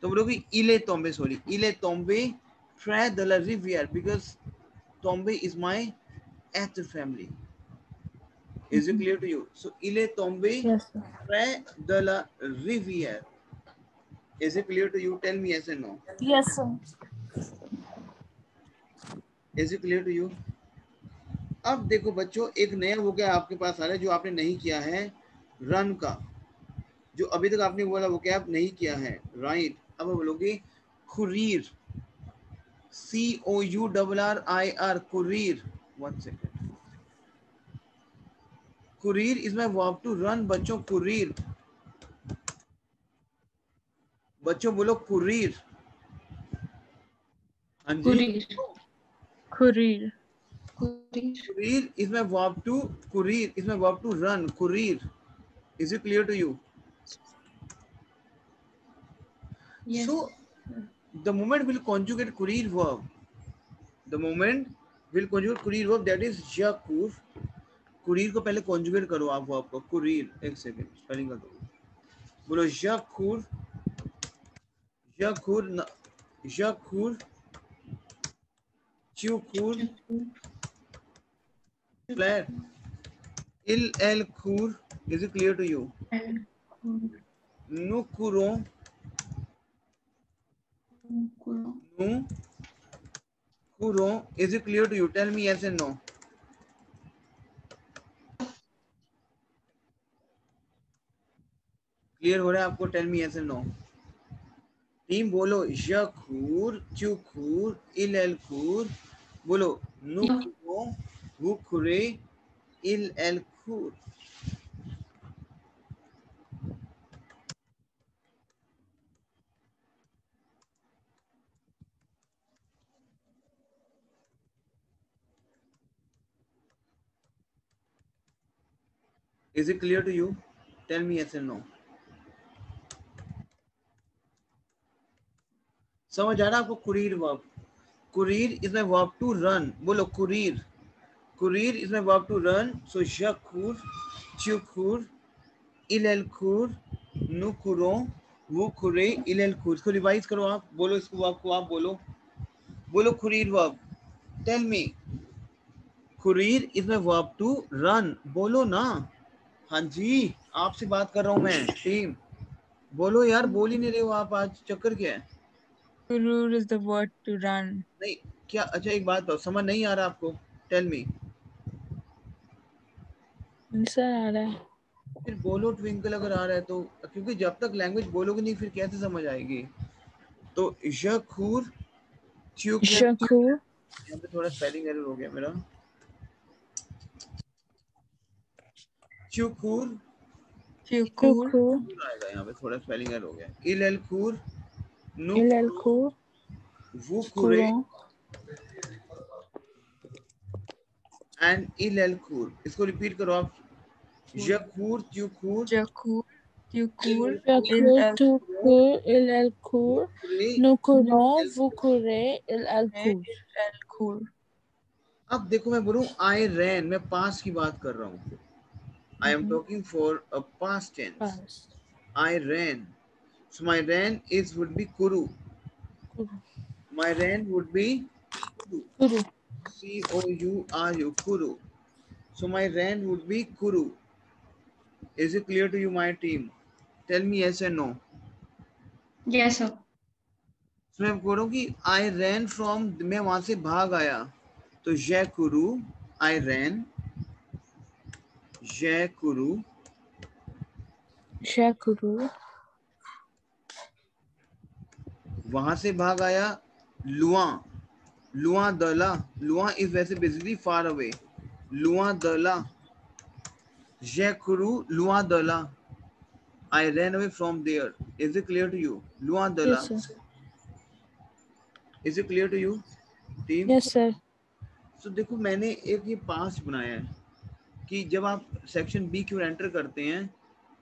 तो बोलोगे il est tombé. Sorry, il est tombé près de la rivière because tombe is my at family. Is it clear to you? So il est tombé Yes, sir. près de la rivière. Is it clear to you? Tell me yes and no. Yes, sir. Is it clear to you? अब देखो बच्चों, एक नया हो गया आपके पास आ रहा है जो आपने नहीं किया है. रन का जो अभी तक आपने बोला वो क्या आप नहीं किया है, राइट? अब बोलोगे कुरीर. COURRIR. कुरीर. 1 second. कुरीर is my verb to run. बच्चों कुरीर. बच्चों बोलो कुरीर. हाँ जी. Kurir. Kurir is my verb to kurir is my verb to run. Kurir. Is it clear to you? Yes. So the moment will conjugate kurir verb. The moment will conjugate kurir verb, that is jakur. कुरीर को पहले conjugate करो आप verb को. कुरीर. एक second spelling कर दो. बोलो जखुर. जखुर. जखुर. चुकुर. Flat. Il el kur. Is it clear to you? Nukuro. Nukuro. Is it clear to you? Tell me yes and no. Clear हो रहा है आपको? Tell me yes and no. Team बोलो यखूर. चुखूर. इल एल खूर. बोलो नुकुरो. हुकुरे. इल एल खूर. Is it clear to you? Tell me yes and no. समझ आ रहा है आपको? कुरीर वर्ब. कुरीर is my verb to run. बोलो कुरीर. कुरीर is my verb to run. So यखूर. चुखूर. इल एल खूर. नुकुरो. हुकुरे. इल एल खूर. इसको रिवाइज करो आप. बोलो इसको वर्ब को आप बोलो. बोलो कुरीर वर्ब. Tell me. कुरीर is my verb to run. बोलो ना. हाँ जी, आपसे बात कर रहा हूँ मैं. टीम बोलो यार, बोल ही नहीं रहे हो आप आज. चक्कर क्या है? Kurur is the word to run. नहीं क्या? अच्छा एक बात बताओ, समझ नहीं आ रहा आपको? टेल मी. सर आ रहा है. फिर बोलो ट्विंकल अगर आ रहा है तो, क्योंकि जब तक लैंग्वेज बोलोगे नहीं फिर कैसे समझ आएगी? तो यखूर. Shakur. यहाँ पे थोड़ा स्पेलिंग एरर हो गया मेरा. चुकुर Chukur. आएगा यहाँ पे, थोड़ा स्पेलिंग एरर हो गया। इलेलकुर, Ilelkur. वुकुरे Kuron. एंड इलेलकुर। इसको रिपीट करो आप। यकुर, त्युकुर, Jakur. Chukur. Yakur. Il Tukur. Ilelkur. कुरे। Nukuron. Vukure. Ilelkur. Elkur. अब देखो मैं बोलूं आई रैन, मैं पास्ट की बात कर रहा हूँ। I am talking for a past tense. Past. I ran. So my ran is would be kuru. Kuru. My ran would be kuru. Kuru. Kuru. Kuru. So my ran would be kuru. Is it clear to you, my team? Tell me yes or no. Yes, sir. So मैं बोलूँ कि I ran from, मैं वहां से भाग आया, तो जय कुरु, I ran, जय कुरु, Shakuru. वहां से भाग आया, लुआ, लुआ दला, लुआ इज वैसे बेसिकली फार अवे, लुआ दला, जय कुरु, लुआ दला, I ran away from there. Is it clear to you? लुआ दला. Yes, sir. Is it clear to you, team? Yes, sir. So देखो मैंने एक ये पास्ट बनाया है कि जब आप सेक्शन बी क्यू एंटर करते हैं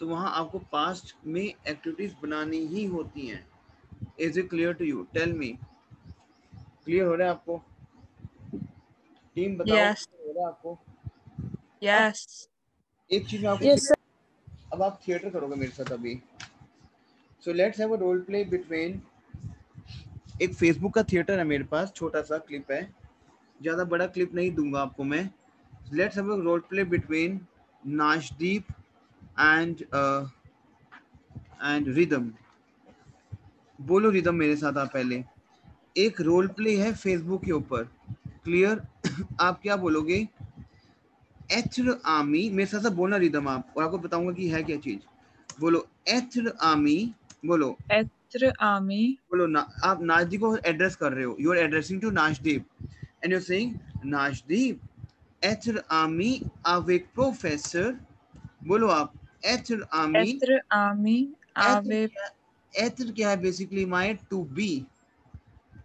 तो वहां आपको पास्ट में एक्टिविटीज बनानी ही होती हैं। Is it clear to you? Tell me, clear हो रहा है आपको? टीम बताओ, Yes. हो रहा है आपको? Yes. एक चीज में आपको Yes, sir. अब आप थिएटर करोगे मेरे साथ अभी। So let's have a role play between, एक फेसबुक का थिएटर है मेरे पास, छोटा सा क्लिप है, ज्यादा बड़ा क्लिप नहीं दूंगा आपको मैं। Let's have a role play between Nashdeep and Ridham. बोलो रिदम मेरे साथ आप पहले। एक रोल प्ले है फेसबुक के ऊपर, क्लियर? आप क्या बोलोगे? एथर आर्मी, मेरे साथ बोलना रिदम आप, और आपको बताऊंगा कि है क्या चीज। बोलो एथर आर्मी, बोलो Etre Ami. बोलो ना, आप नाशदीप को एड्रेस कर रहे हो, you are addressing to Nashdeep and you are saying Nashdeep, एथर आर्मी अवेक प्रोफेसर। बोलो आप, एथर आर्मी, Etre Ami. Ave. एथर क्या है बेसिकली? My to be.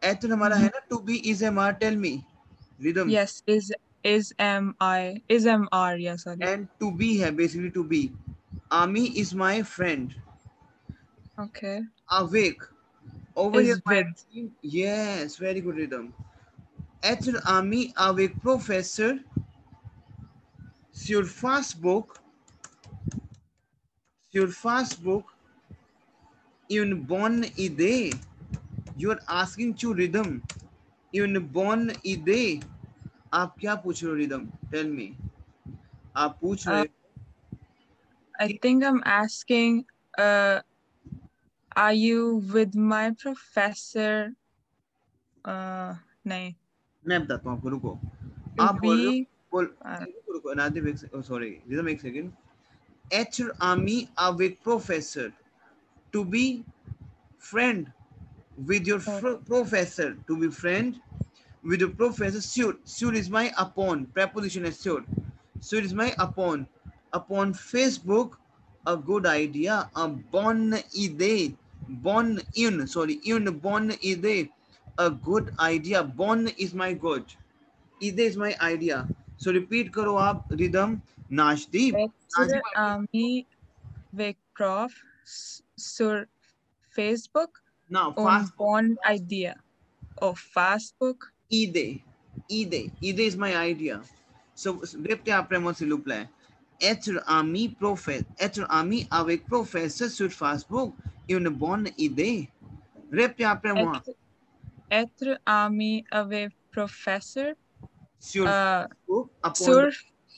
एथर हमारा है ना, to be is M R. Tell me Ridham. Yes. Is M-I. Is M-R. Yeah, sorry. And to be है बेसिकली, टू बी। आर्मी is my friend. Okay. Awake. Over here, Is my with. team. Yes, very good rhythm. Ethel Army awake professor. Your fast book. Your fast book. In bon ide. You are asking to rhythm. In bon ide. आप क्या पूछ रहे हो rhythm? Tell me. आप पूछ रहे I think I'm asking, are you with my professor? नहीं. मैं बताता हूँ आपको, रुको। To आप बोल रहे हो, be. बोल, रुको नादिब, एक सॉरी रिदम, एक second. Ethel Army awake professor. To be friend with your professor. To be friend with your professor. Sure is my upon. Preposition is sure. Sure is my upon. Upon Facebook, a good idea. A bon idea. Bon in. Sorry, in bon idea. A good idea. Bon is my good. Idea is my idea. So repeat करो आप rhythm. नाशदीप। Etre Ami. With prof. Sur Facebook. Now On fast. one idea. Of Facebook. Ide is my idea. So repte apremo silupla. Etre ami avec professor sur Facebook une bonne idée. Repte apremo Etre Ami. Avec professor. sur Facebook upon Sur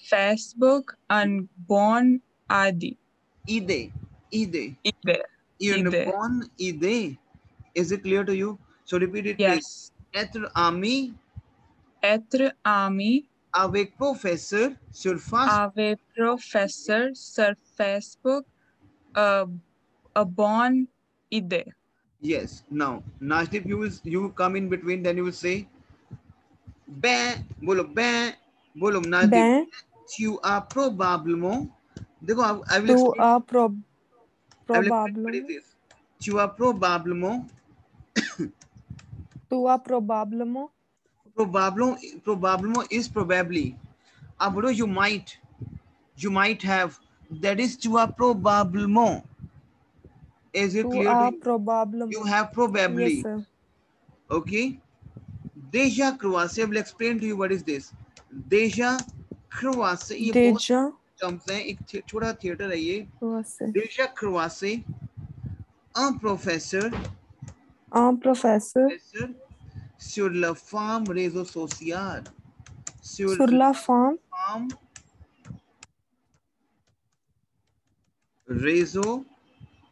Facebook. On one idea. idée. Ide. Une Ide. bonne idée. Is it clear to you? So repeat it please. Yes. Etre ami Etre Ami. avec professor sur Facebook. Avec professor sur Facebook. A bon idée. Yes. Now, Nashdip, you come in between, then you will say, ben, bolo, Nashdip, Ben. tu as probablement देखो I will Tu explain. a I will explain what probablement. is this. Tu as probablement. Tu a probablement. Probablement is probably. अब बोलो you might have. That is tu as probablement. Is it Tu clear to a you? You probablement. have probably. Yes, sir. Okay. Deja croissant. I will explain to you what is this. Deja croissant. ये बहुत Déjà terms हैं. एक छोटा theatre है ये. croissant. Deja croissant. Un professeur Un professeur sur la femme réseau social. Sur sur la femme femme réseau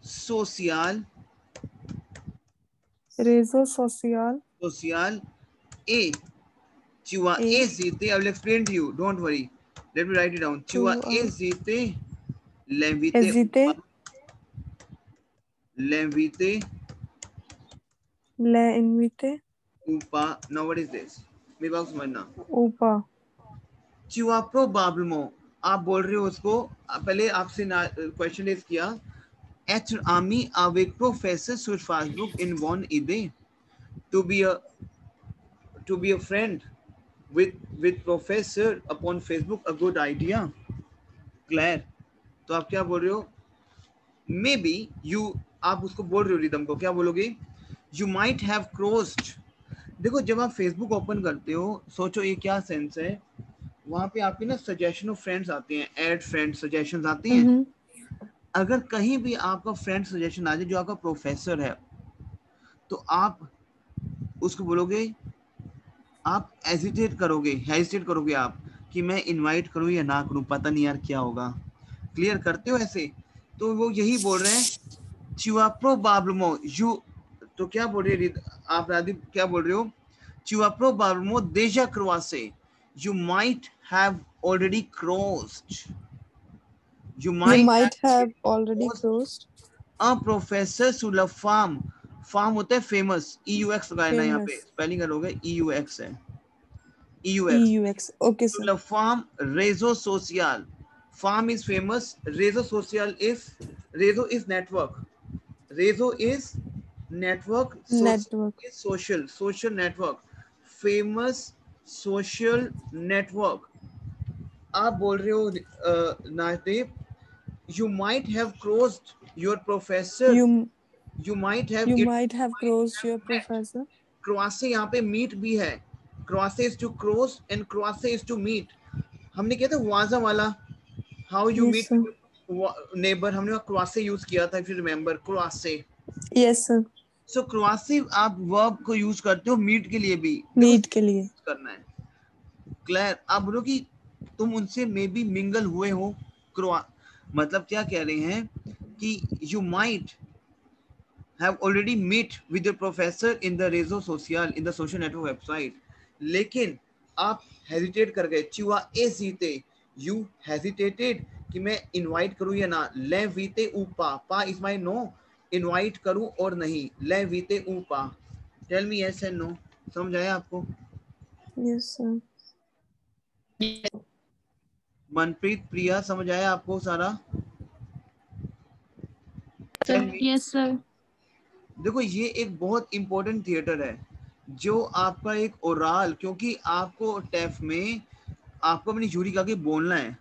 social. réseau social. Social. Et tu as Et hésité. I will explain to you. Don't worry. Let me write it down. Tu as hésité. L'invité. hésiter. L'invité. L'inviter ou pas. Now what is this? मेरी बात समझना. ou pas. Tu as probablement. आप बोल रहे हो उसको. पहले आपसे क्वेश्चन रेज किया. Être ami avec professeur sur Facebook in one idée. To be a friend with professor upon Facebook a good idea. Claire. तो आप क्या बोल रहे हो? Maybe you. आप उसको बोल रहे हो रिदम को. क्या बोलोगे? You might have crossed. देखो जब आप फेसबुक ओपन करते हो, सोचो ये क्या सेंस है. वहां पे आपके ना सजेशन ऑफ फ्रेंड्स आते हैं. ऐड फ्रेंड सजेशंस आती हैं. अगर कहीं भी आपका फ्रेंड सजेशन आ जाए जो आपका प्रोफेसर है, तो आप उसको बोलोगे, आप हेजिटेट करोगे आप कि मैं इनवाइट करूं या ना करूं, पता नहीं यार क्या होगा. क्लियर करते हो ऐसे? तो वो यही बोल रहे हैं. Tu as probablement you. तो क्या बोल रहे हैं आप रादीप? क्या बोल रहे हो? Tu as probablement déjà croisé. You might have already crossed. You might have already crossed. A professor sur la femme. Form होता है फेमस. EUX लगाया ना यहाँ पे. स्पेलिंग करोगे EUX है. EUX. Okay, Sur sir. la femme réseau social. Farm is famous. Réseau social is network. Réseau is network. Network. Is social network. Famous social network. आप बोल रहे हो नाजदीप, you might have crossed your professor. You might have crossed your professor. Cross यहाँ पे meet भी है. Cross is to cross and cross is to meet. हमने किया था वाजा वाला. How you Yes, meet sir. neighbor. हमने cross यूज किया था. If you remember cross. Yes, sir. So cross आप verb को यूज करते हो meet के लिए भी. Meet के लिए करना है. Claire, आप बोलो कि तुम उनसे मे बी मिंगल हुए हो. मतलब क्या कह रहे हैं कि you might have already meet with your professor in the réseau social, in the social network website. लेकिन आप hesitate कर गए. Tu as hésité. You hesitated कि मैं invite करूं या ना. L'inviter ou pas. Pas is my no. Invite करूं और नहीं. L'inviter ou pas. Tell me yes and no. समझ आया आपको? Yes, sir. मनप्रीत, प्रिया, समझ आया आपको सारा? Yes sir. देखो ये एक बहुत इंपॉर्टेंट थिएटर है जो आपका एक ओरल, क्योंकि आपको टेफ में आपको अपनी जूरी का के बोलना है.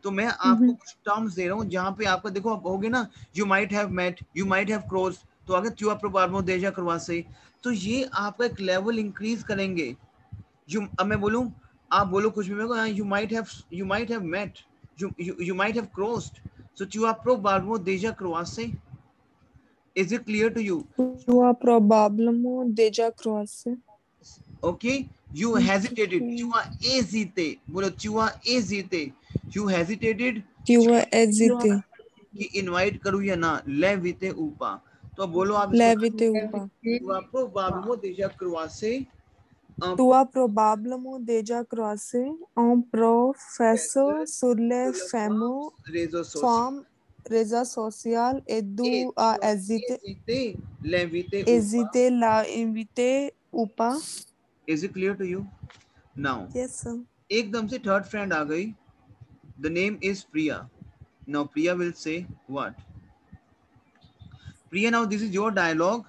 तो मैं आपको कुछ टर्म्स दे रहा हूँ जहाँ पे आपका देखो आप होगे ना, you might have met, you might have cross, तो अगर tu as probablement déjà croisé, तो ये आपका एक लेवल इंक्रीज करेंगे. अब मैं बोलूँ, आप बोलो कुछ भी, मेरे को you might have met, you might have crossed, so tu as probablement déjà croisé. Is it clear to you? Tu as probablement déjà croisé. Okay, you hesitated. Tu as hésité. बोलो tu as hésité. You hesitated. Tu as hésité. कि invite करूं या ना. L'inviter ou pas. तो बोलो आप. L'inviter ou pas. Tu as probablement déjà croisé. Tu as probablement déjà croisé un professeur sur les fameux femmes réseaux sociaux et tu as hésité. L'inviter Hésité la inviter ou pas. Is it clear to you? Now. Yes, sir. एकदम से third friend आ गई. The name is Priya. Now Priya will say what? Priya, now this is your dialogue.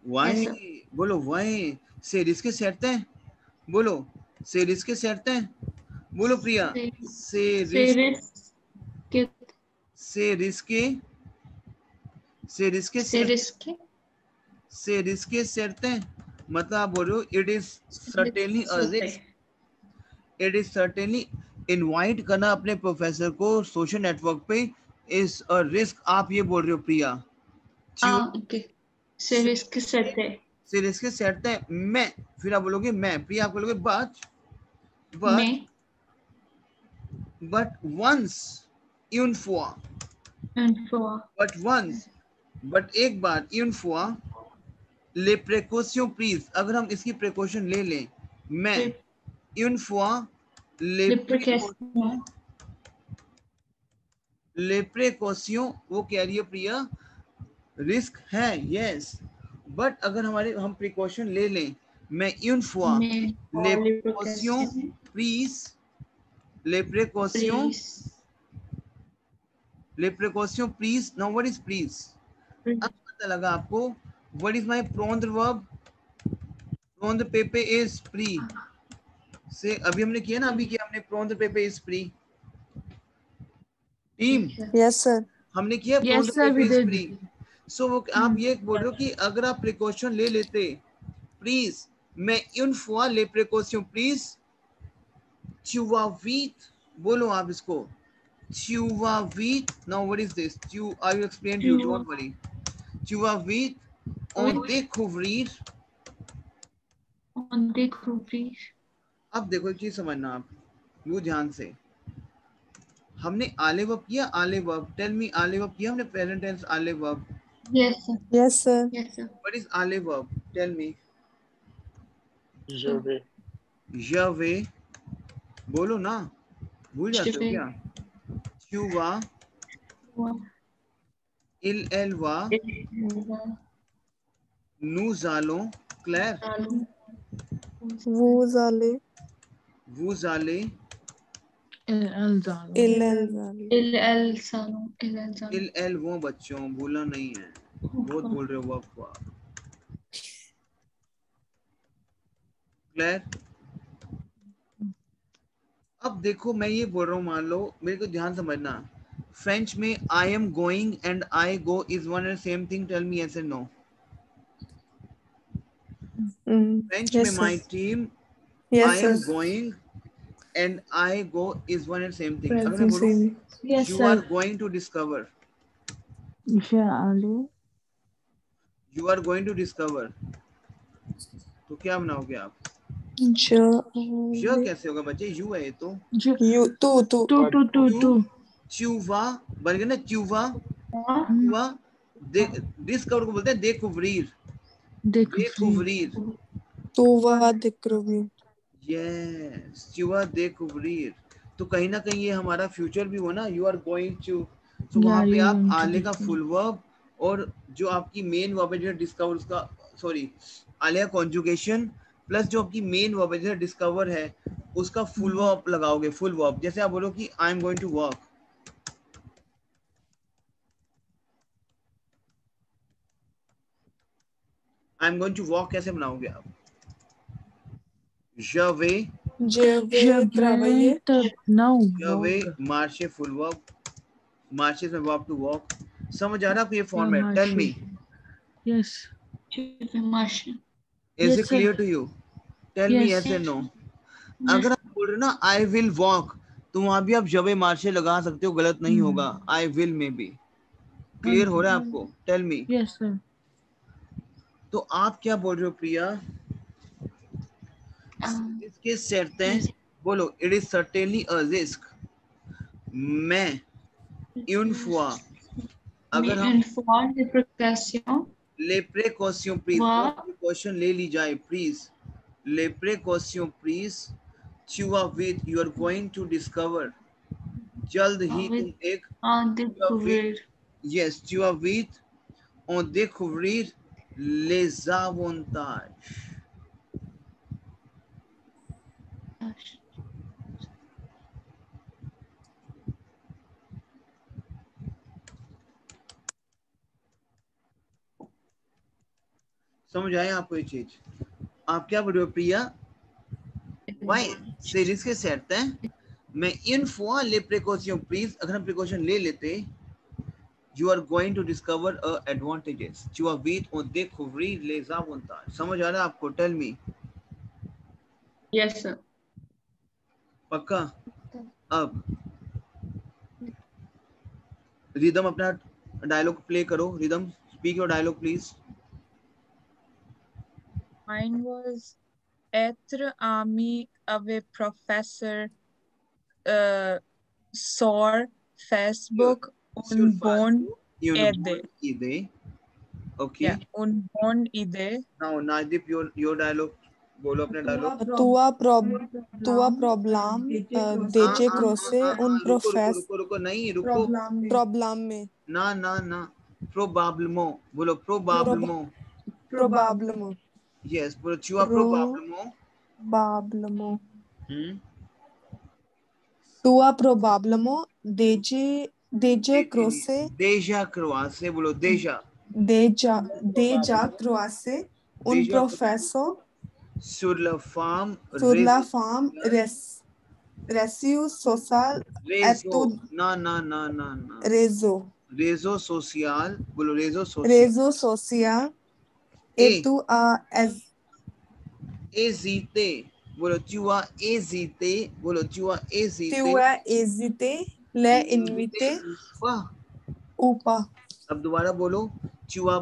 Why? Yes, sir. बोलो why? Ser इसके सेरते हैं. बोलो ser इसके सेरते हैं. बोलो प्रिया. Ser Seriske. ser इसके सेरते हैं. मतलब आप बोल रहे हो it is certainly a risk. It is certainly. Invite करना अपने प्रोफेसर को सोशल नेटवर्क पे इज अ रिस्क. आप ये बोल रहे हो प्रिया. Okay. Seriske sette. सिर इसके सेरते हैं. मैं, फिर आप बोलोगे मैं. प्रिया आप बोलोगे but Me. once une fois. Une fois. but एक बार une fois les précautions prises. अगर हम इसकी प्रिकॉशन ले लें, मैं une fois les précautions, वो कह रही है प्रिया रिस्क है. यस, बट अगर हम प्रिकॉशन ले लें, मैं une fois les précautions prises, les précautions prises. now what is please? अब पता लगा आपको. what is my prendre verb? prendre pp is pre से अभी हमने किया ना, अभी किया हमने prendre pp is pre. Team yes sir. हमने किया Yes, prendre sir, pp we is did. pre. सो वो आप ये बोल रहे हो कि अगर आप प्रिकॉशन ले लेते, प्लीज मैं une fois les précautions prises, tu vas vite. बोलो आप इसको. tu vas vite. now what is this? I will explain to you, don't worry. tu vas vite en découvrir. On découvrir. अब देखो एक चीज समझना आप, वो ध्यान से. हमने आले वर्ब किया. आले वर्ब, टेल मी आले वर्ब किया हमने, प्रेजेंट टेंस आले verb. Yes, sir. Yes sir. Yes, sir. What is आले verb? Tell me. Je vais. je vais. बोलो ना, भूल जाते हो क्या? tu vas, il va, nous allons. Claire, वो जाले. vous allez, इल एल जाले. El salon. El salon. il वो बच्चों, भूलना नहीं है. बहुत बोल रहे हो वर्ब को आप. क्लियर? अब देखो मैं ये बोल रहा हूँ, मान लो, मेरे को ध्यान समझना. फ्रेंच में I am going and I go is one and same thing. Tell me yes and no. French में my team, I am going and I go is one and same thing. अगर मैं बोलूं Yes, you are sir. Going to discover, जाले. You are going to discover, तो क्या बनाओगे आप? ज कैसे होगा बच्चे? यू है ये तो. यू टू च्यूवा बन गया ना. च्यूवा डिस्कवर को बोलते हैं découvrir. तो वह दिक्रोवी. Yes, च्यूवा découvrir. तो कहीं ना कहीं ये हमारा फ्यूचर भी हो ना. यू आर गोइंग टू, तो वहां पे आप आले का फुल वर्ब और जो आपकी मेन वर्ब है जो डिस्कवर, उसका सॉरी आले कॉन्जुगेशन प्लस जो आपकी मेन वर्ब है जो डिस्कवर है उसका फुल वर्ब लगाओगे. फुल वर्ब जैसे आप बोलो कि I am going to work. I am going to walk कैसे बनाओगे आप? je vais travailler. je vais marcher full verb. marches में verb to walk. समझ आ रहा है आपको ये format? Tell me. Yes. Je vais marcher. Is Yes, it clear to you? Tell me Yes. yes and no. अगर आप बोल रहे हो ना I will walk, तो वहां भी आप जब मार्शे लगा सकते हो, गलत नहीं होगा. I will में भी. क्लियर हो रहा है आपको? Tell me. Yes, sir. तो आप क्या बोल रहे हो प्रिया? इसके सर्टेन, बोलो it is certainly a risk. मैं une fois, अगर हम Une fois, les précautions. les précautions prises, precaution ले ली जाए please. les précautions prises, tu vas vite, you are going to discover. जल्द ही तुम एक En découvrir. yes, tu vas vite en découvrir les avantages. समझ आया आपको ये चीज? आप क्या बोल रहे हो प्रिया? वाई से रिस्क सेट है मैं इन फॉर ले प्रिकॉशन प्लीज, अगर हम प्रिकॉशन ले लेते you are going to discover advantages you are with or descubrir les avantages. समझ आ रहा है आपको? Tell me. Yes, sir. पक्का? अब रिदम अपना डायलॉग प्ले करो. Ridham speak your dialogue please. Mine was Être ami avec professor sur Facebook une bonne idée. Okay. Yeah, une bonne idée. Now Najdeep, your dialogue. बोलो अपने dialogue. tua problem deje croce un professor रुको नहीं रुको. problem में ना probablement बोलो. probablement Yes, बोलो चुआ probablement. probablement tua probablement deje croce déjà croise बोलो. deja croce un professor sur la femme réseau social réseau social बोलो. réseau social et tu as hésité बोलो. tu as hésité बोलो. tu as hésité les inviter ou pas. अब दोबारा बोलो. tu as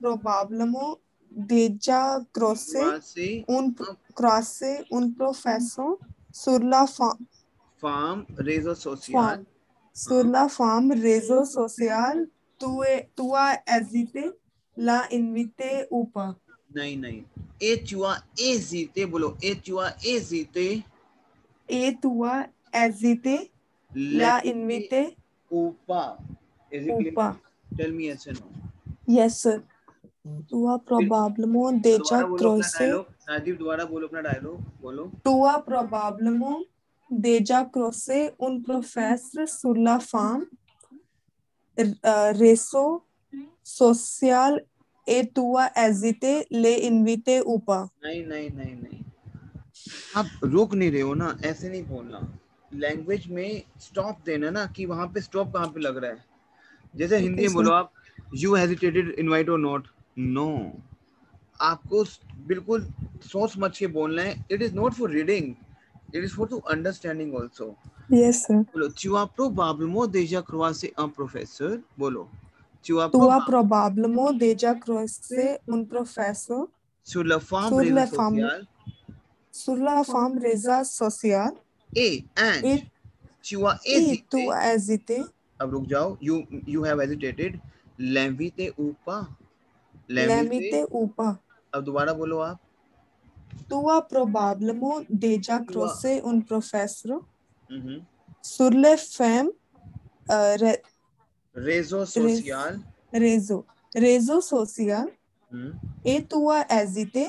probablement déjà croisé un professeur sur la femme réseau social. Sur la femme réseau social, tu as hésité la inviter ou pas. नहीं. et tu as hésité बोलो. et tu as hésité la inviter ou pas. ou pas. Tell me yes or no. Yes sir. Tu as probablement déjà croisé. Rajiv दोबारा बोलो अपना dialogue. बोलो. Tu as probablement déjà croisé un professeur sur la femme réseau social et tu as hésité les inviter ou pas. नहीं. आप रोक नहीं रहे हो ना, ऐसे नहीं बोलना. लैंग्वेज में स्टॉप देना ना, कि वहां पे स्टॉप कहाँ पे लग रहा है. जैसे हिंदी में बोलो आप, यू हेजिटेटेड इनवाइट और नॉट. नो, आपको बिल्कुल सोच समझ के बोलना है. It is not for reading, it is for to understanding also. Yes sir. बोलो. tu as probablement déjà croisé un professeur. बोलो. tu as probablement déjà croisé un professeur sur la femme réseau social. Sur la femme réseau social. And tu as hésité. अब रुक जाओ. you have hesitated. l'inviter ou pas. l'inviter ou pas. अब दोबारा बोलो आप. tu as probablement déjà croisé un professeur sur les femmes réseau social. réseau social et tu as hésité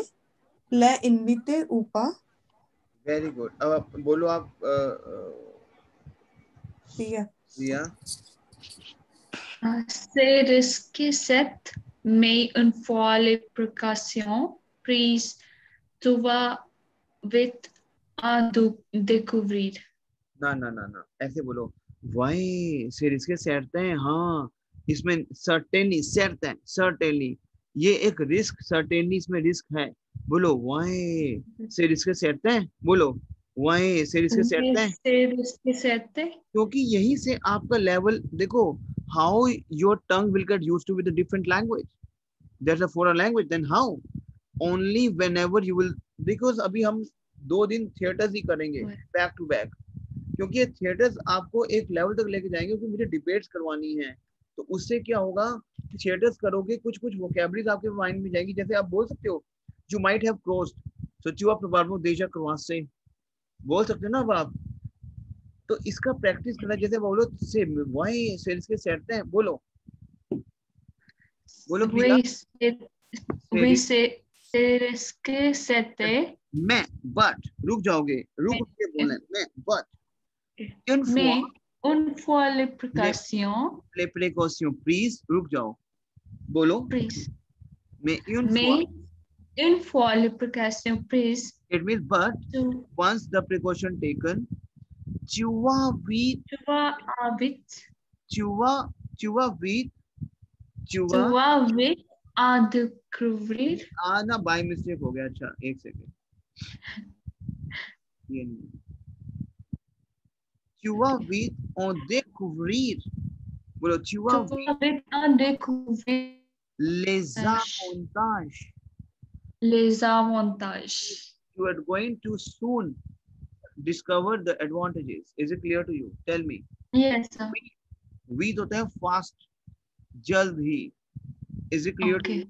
l'inviter ou pas. Very good. अब आप बोलो आप. Priya. C'est risqué cette, mais une fois les précautions prises, tu vas vite à découvrir. ना ऐसे बोलो. Y से risk सेटते हैं. हाँ, इसमें certainly ये एक रिस्क. certainly इसमें रिस्क है. बोलो. वाई से रिस्क सेटते हैं. बोलो. वाई से रिस्क सेटते हैं. क्योंकि यही से आपका लेवल देखो. how your tongue will get used to with a different language. That's a foreign language. Then how? Only whenever you will, because अभी हम 2 दिन थिएटर्स ही करेंगे बैक टू बैक, क्योंकि ये थिएटर्स आपको एक लेवल तक लेके जाएंगे. क्योंकि मुझे डिबेट्स करवानी है, तो उससे क्या होगा, थिएटर्स करोगे, कुछ वोकैबुलरीज आपके माइंड में जाएगी. जैसे आप बोल सकते हो you might have crossed, so tu as probablement déjà croisé. बोल सकते हो ना अब आप. तो इसका प्रैक्टिस करना. जैसे बोलो से वही सेल्स के सेटते हैं. बोलो Oui, c'est risqué c'était. मैं but रुक जाओगे. रुक के बोलना है. मैं but une fois les précautions please रुक जाओ. बोलो. prises. Mais une fois, Mais une fois l'application prise, it means but tu once the precaution taken, tu vas vite, vas vite, tu vas vite, tu tu vas vas vite à découvrir ना by mistake हो गया. अच्छा एक second, ये नहीं, tu vas vite en découvrir, बोलो tu vas tu vite vas vite à découvrir les avantages, les avantages. you are going to soon discover the advantages. Is it clear to you? Tell me. Yes, sir. We होता है fast, जल्द ही. Is it clear to Okay. you?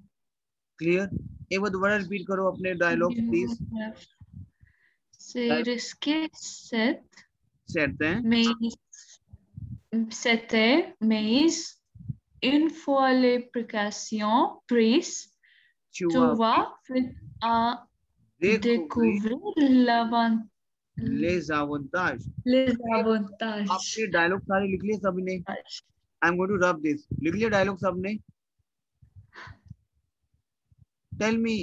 Clear? एक बार दोबारा repeat करो अपने dialogues please. C'est risqué, Certain. mais c'était, mais une fois les précautions prises, tu tu vas vas vite à découvrir découvrir les avantages. les avantages. आपने dialogue सारे लिख लिए सबने? I am going to rub this. लिख लिए dialogue सबने? Tell me,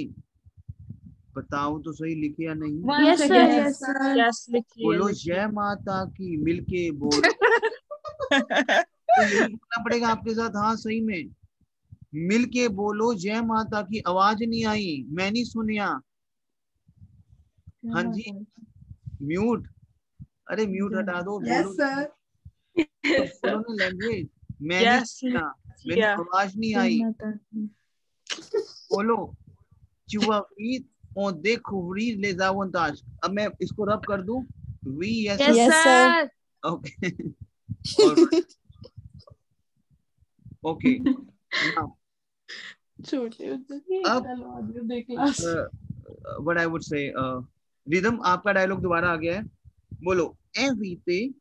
बताओ तो सही, लिखे या नहीं? Once Yes, sir. again, Yes, sir. Yes, लिखिए, बोलो लिखिए. जय माता की, मिलके बोलो. तो यही बोलना पड़ेगा आपके साथ. हाँ सही में मिलके बोलो जय माता की. आवाज नहीं आई, मैं नहीं सुनिया. हाँ जी, म्यूट. अरे म्यूट हटा दो. Yes, बोलो sir. बोलो ना लैंग्वेज. मैं नहीं Yes, सुना, मेरी yeah. आवाज नहीं आई. बोलो चुवावीत और découvrir les avantages. अब मैं इसको रब कर दूं. We yes, Yes, Yes, sir. okay. All right. Okay. Now, छोटे what I would say, rhythm आपका डायलॉग दोबारा आ गया है. बोलो invite.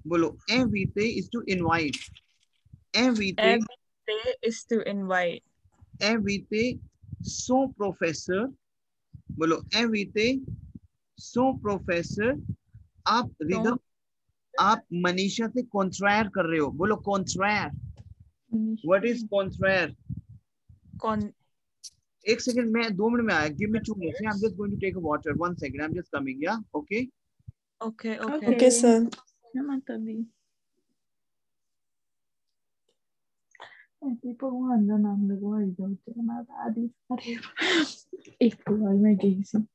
बोलो invite is to invite. Invite, Every is to invite. invite son professeur. बोलो invite son professeur. आप rhythm, आप मनीषा से कॉन्ट्रायर कर रहे हो. बोलो कॉन्ट्रायर. What is कॉन्ट्रायर? एक सेकंड, मैं 2 मिनट में आया. Give me 2 minutes. I am just going to take a water. 1 second, I am just coming. या okay. Okay, okay. Okay, sir. भगवान का नाम लगवाई जाओ. मैं आदि एक बार मैं गई थी.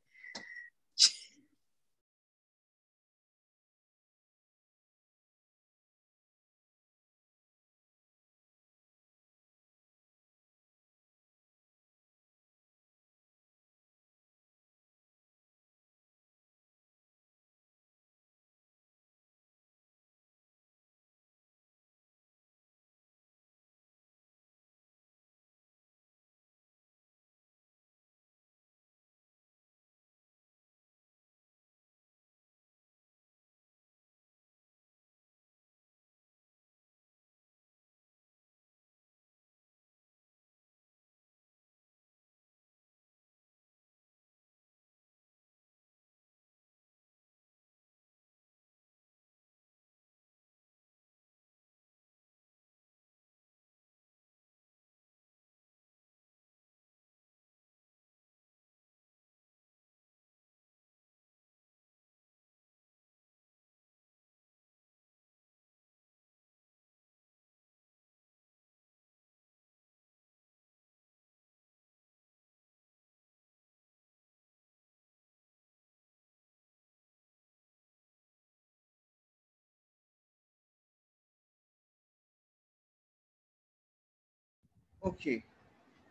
Okay,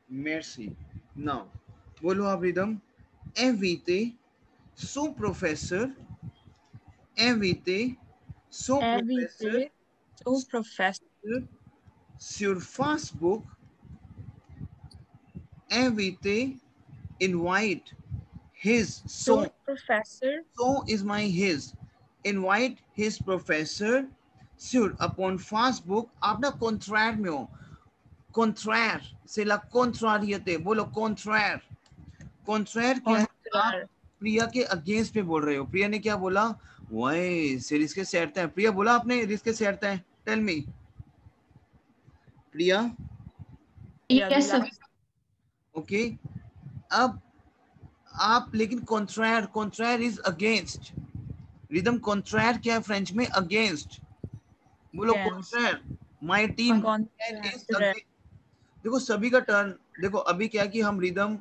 merci. Now, बोलो आप rhythm. Invite son professeur. Invite son professeur Every to professor. sur Facebook. Invite, invite his son. To professor. So is my his. Invite his professor sur upon Facebook. आप ना contraire में हो. Contraire, c'est la contrariété. बोलो contraire. Contraire क्या है? आप प्रिया के against में बोल रहे हो. प्रिया ने क्या बोला? वही से रिस्क से हटते हैं. प्रिया बोला आपने रिस्क से हटते हैं. Tell me. Priya. Yes, sir. Okay अब आप लेकिन कॉन्ट्रायर इज अगेंस्ट। रिदम कॉन्ट्रायर क्या है फ्रेंच में? अगेंस्ट। बोलो Against. कॉन्ट्रायर। My team is against. देखो सभी का टर्न। देखो अभी क्या कि हम रिदम,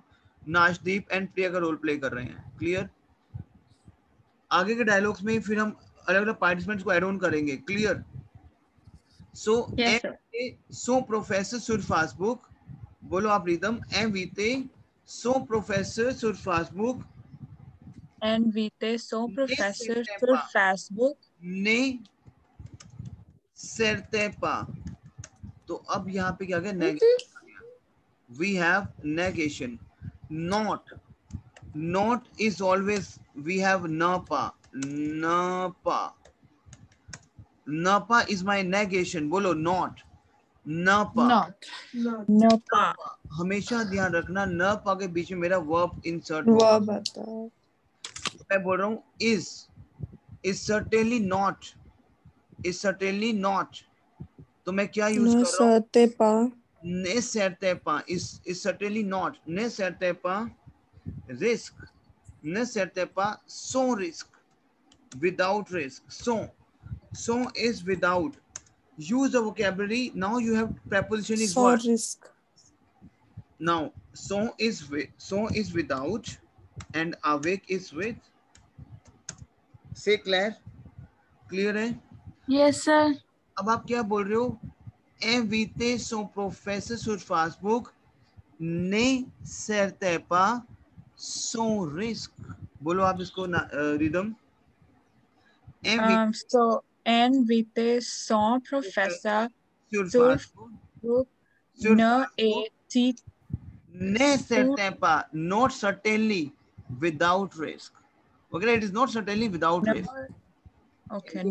नाशदीप एंड प्रिया का रोल प्ले कर रहे हैं। क्लियर? आगे के डायलॉग्स में फिर हम अलग अलग पार्टिसिपेंट्स को ऐड ऑन करेंगे। Clear? So Yes, sir. So professor सुरफासबुक। बोलो आप रिदम एम वीते सो प्रोफेसर सुरफासबुक And vite so ने professor sur सेरतेपा Facebook. ने सेरतेपा। तो अब यहाँ पे क्या गया? Negation. We have negation. Not is always we have नपा। नपा इज माय नेगेशन। बोलो नॉट। नपा। Not. No pa. हमेशा ध्यान रखना नपा के बीच में मेरा वर्ब इंसर्ट होगा। वर्ब आता है। मैं बोल रहा हूँ इज सर्टेनली नॉट। तो मैं क्या यूज न कर रहा हूँ? सहते पा। ने सर्टेपा इज सर्टेनली नॉट। ने सर्टेपा रिस्क। ने सर्टेपा so risk. Without risk. So is without. Use the vocabulary. Now you have preposition is so what? Risk. Now so is without and awake is with. Say Claire. Clear है? Yes, sir. अब आप क्या बोल रहे हो? Evite so professor sur Facebook ne certepa so risk. बोलो आप इसको rhythm. So and vite so professor sur sur Facebook Facebook sur ne Facebook et ne certepa, not certainly, without risk. Okay, it is not certainly without risk. okay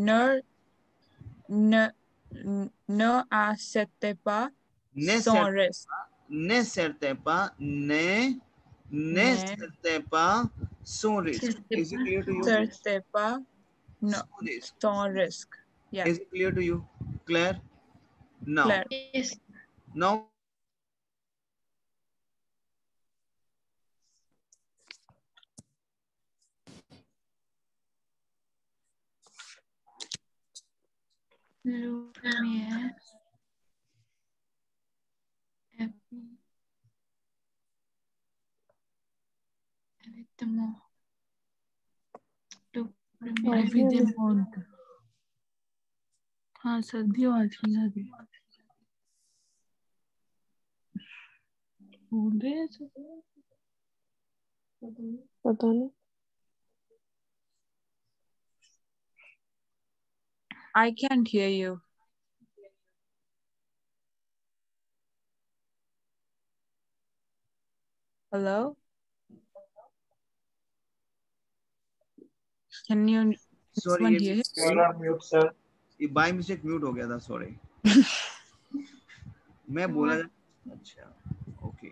ne accepte pas Ne sans certepa, risque. ne certepa, ne Ne certepa, sans risk. Is it clear to you? accepte pas no Sans risk. sans risque. Yeah, Is it clear to you? Claire? Now, Claire. Yes. now Look at me. Evitamo. Look at me. Every day month. हाँ सर्दी आज की आ रही बोल रहे हैं सब। पता नहीं। I can't hear you. Hello? Can you sorry, someone hear? You are on mute, sir. ये बाय मिस्टेक म्यूट हो गया था। सॉरी। मैं बोला अच्छा ओके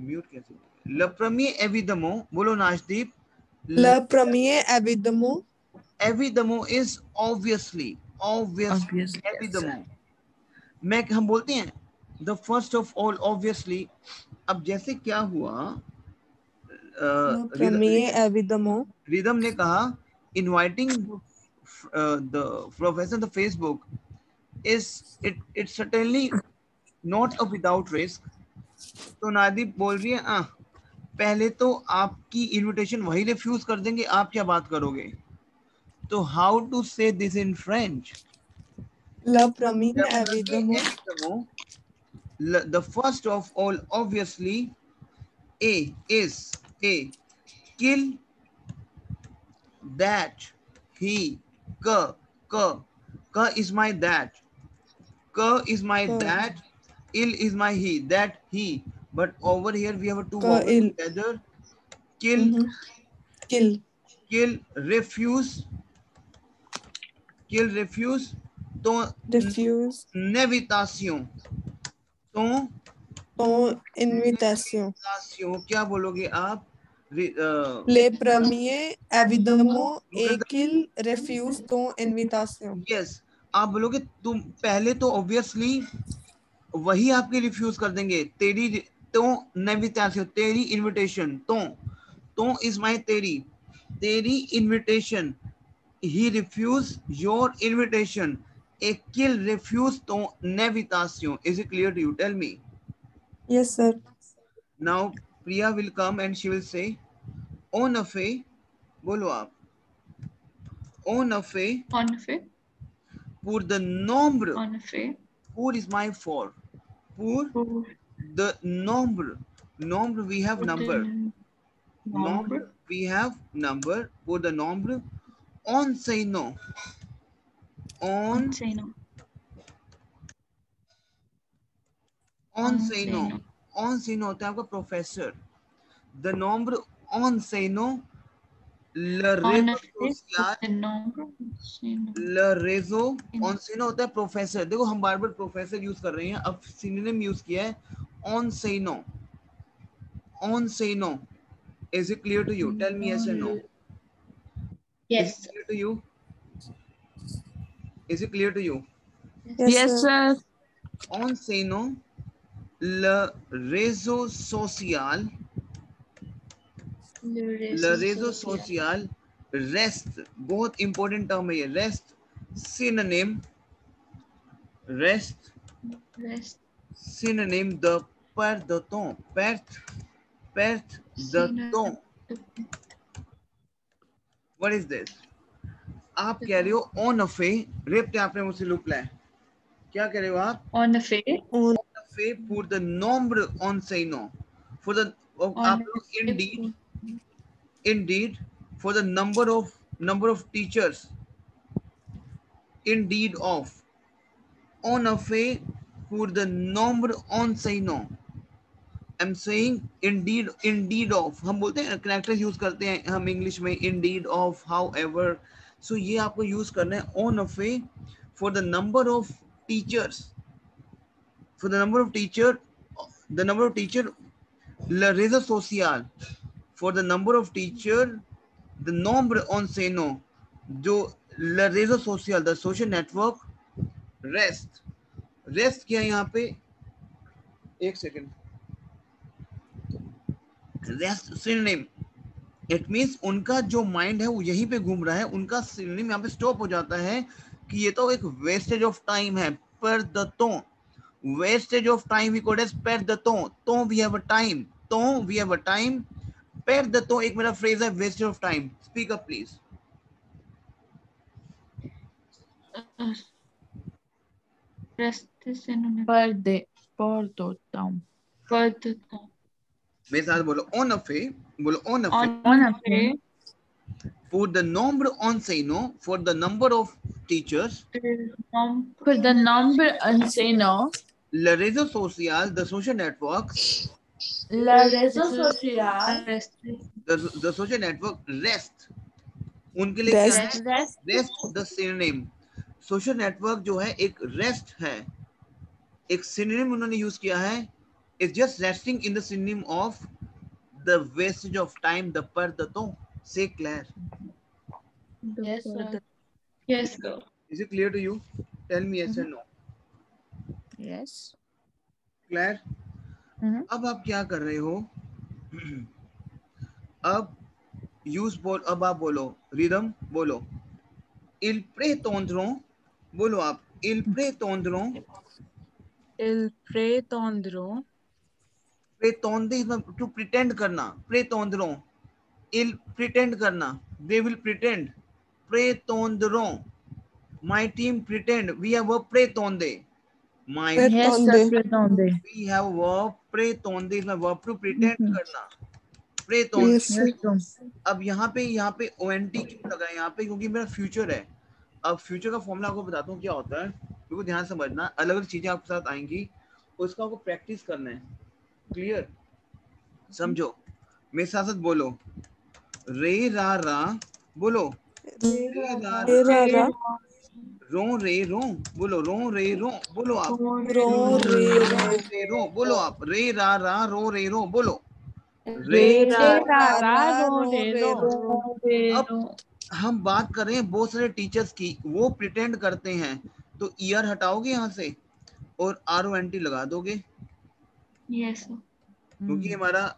म्यूट कैसे? ल premier evidamo। बोलो नाशदीप। ल premier evidamo। evidamo is obviously Obviously, yes, evidamo। मैं हम बोलते हैं the first of all obviously। अब जैसे क्या हुआ? ल premier evidamo। रिदम ने कहा inviting the professor on the Facebook is it certainly not a without risk। तो नादीप बोल रही है पहले तो आपकी इनविटेशन वही रिफ्यूज कर देंगे, आप क्या बात करोगे? तो हाउ टू से दिस इन फ्रेंच? ल premier evidamo। The first of all obviously a is a kill that he ka is my that is my that ill is my he that he but over here we have a two vowels together kill refuse तो refuse नेवितासियों तो invitation क्या बोलोगे आप? le premier evidamo et qu'il refuse ton invitation। Yes आप बोलोगे तुम पहले तो ऑब्वियसली वही आपके रिफ्यूज कर देंगे, तेरी ton invitation, तेरी invitation, ton is my तेरी invitation. He refused your invitation. Qu'il refuse ton invitation. Is it clear to you? Tell me. Yes, sir. Now Priya will come and she will say, en effet, बोलो आप, en effet, En effet. pour the nombre, En effet. pour is my for, pour Pour the nombre we have the number, nombre. we have number, pour the nombre, on say no, on Say no. say no, on say no होता है आपका professor, the nombre on say no, le En réseau effet, social, the nombre. Say no. le réseau on say no होता है professor. देखो हम बार बार professor use कर रहे हैं, अब सिनोनिम यूज किया है on say no, on say no. Is it clear to you? Tell me yes or no. Yes. Is it clear to you? Is it clear to you? Yes, sir. On say no, le réseau social, le réseau social reste, बहुत important term है ये, rest synonym, rest Rest. synonym the per the ton, perte the ton. What is this? आप कह रहे हो on a fait, ripped आपने मुझसे look लाया, क्या कह रहे हो आप? En effet. On fait pour the nombre on say no, for the आप लोग indeed for the number of teachers, indeed of, on a fait pour the nombre on say no. I'm saying indeed of, हम बोलते हैं connectors use करते हैं हम English में, indeed of, however. So ये आपको यूज करना है on a fait for the number of teachers, for the number of teacher, le réseau social, for the number of teacher, the nombre on say no, जो le réseau social, the social network, rest क्या है यहाँ पे, एक second, rest synonym, it means उनका जो mind है वो यहीं पे घूम रहा है, उनका सिनोनिम यहाँ पे स्टॉप हो जाता है कि ये तो एक वेस्टेज ऑफ टाइम है. पर द तो, wastage of time we code as पर द तो वी हैव अ टाइम, तो वी हैव अ टाइम, पर द तो एक मेरा फ्रेज है, wastage of time. Speak up please. Rest is synonym. पर दे town. For the मेरे साथ बोलो on a fait, बोलो on a fait. on a fait. For the nombre on say no, for the number of teachers, For the number and say no. le réseau social, the social network, La réseau social. Rest. the social network rest. उनके लिए क्या है? Rest. Rest the synonym. Social network जो है एक rest है, एक synonym उन्होंने यूज किया है, is just resting in the synonym of the wastage of time, the पर द तो. Say clear? Yes, sir. Yes, sir. Is it clear to you? Tell me yes और नो. Yes. क्लियर? अब आप क्या कर रहे हो? अब यूज बोल, अब आप बोलो, रिदम बोलो, il prétendront, बोलो आप, il prétendront, Il prétendront. prétendre इसमें to pretend करना, prétendront, il pretend करना, they will pretend, prétendront, my team pretend, we have a prétendre, my Yes, sir. Pretende. we have verb prétendre, इसमें verb to pretend करना, prétendre. yes, sir. Yes, sir. अब यहाँ पे ONT क्यों लगा है यहाँ पे? क्योंकि मेरा फ्यूचर है. अब फ्यूचर का फॉर्मूला आपको बताता हूँ क्या होता है, क्योंकि ध्यान समझना, अलग अलग चीजें आपके साथ आएंगी, उसका आपको प्रैक्टिस करना है. क्लियर? समझो, मेरे साथ बोलो, रे रा रा, बोलो रे रा रे रा रा, रो रे रो, बोलो रो रे रो, बोलो आप रो रे रो, रे रो, बोलो आप रे रा रा रो रे रो, बोलो Re रे. ra ra ro re ro. अब हम बात कर रहे हैं बहुत सारे टीचर्स की, वो प्रिटेंड करते हैं, तो ईयर हटाओगे यहाँ से और RONT लगा दोगे. Yes, sir. क्योंकि हमारा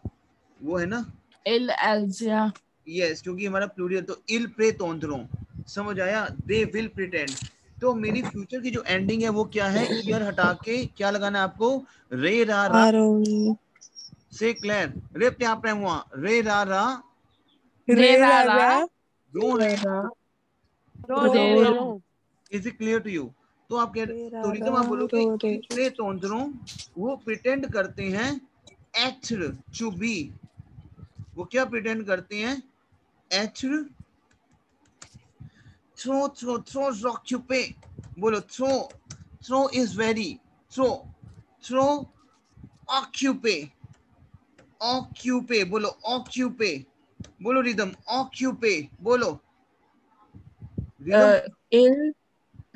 वो है ना इल एल्जिया यस, क्योंकि हमारा प्लूरियल, तो इल प्रे तोंद्रो, समझ आया, दे विल प्रिटेंड। तो मेरी फ्यूचर की जो एंडिंग है वो क्या है, ईयर हटा के क्या लगाना है आपको, रे रा रा से क्लियर, रे प्या प्रेम हुआ, रे रा रा रे रा रा रो है, row is it clear to you? तो आप कह रे रा तो रिदम आप रा बोलोगे रो रे इल प्रे तोंद्रो, वो प्रिटेंड करते हैं एक्चुअल टू बी, वो क्या प्रिटेंड करते हैं, एक्चुअल throw occupy, बोलो throw is very, throw occupy बोलो, occupy बोलो रिदम, occupy बोलो rhythm, Il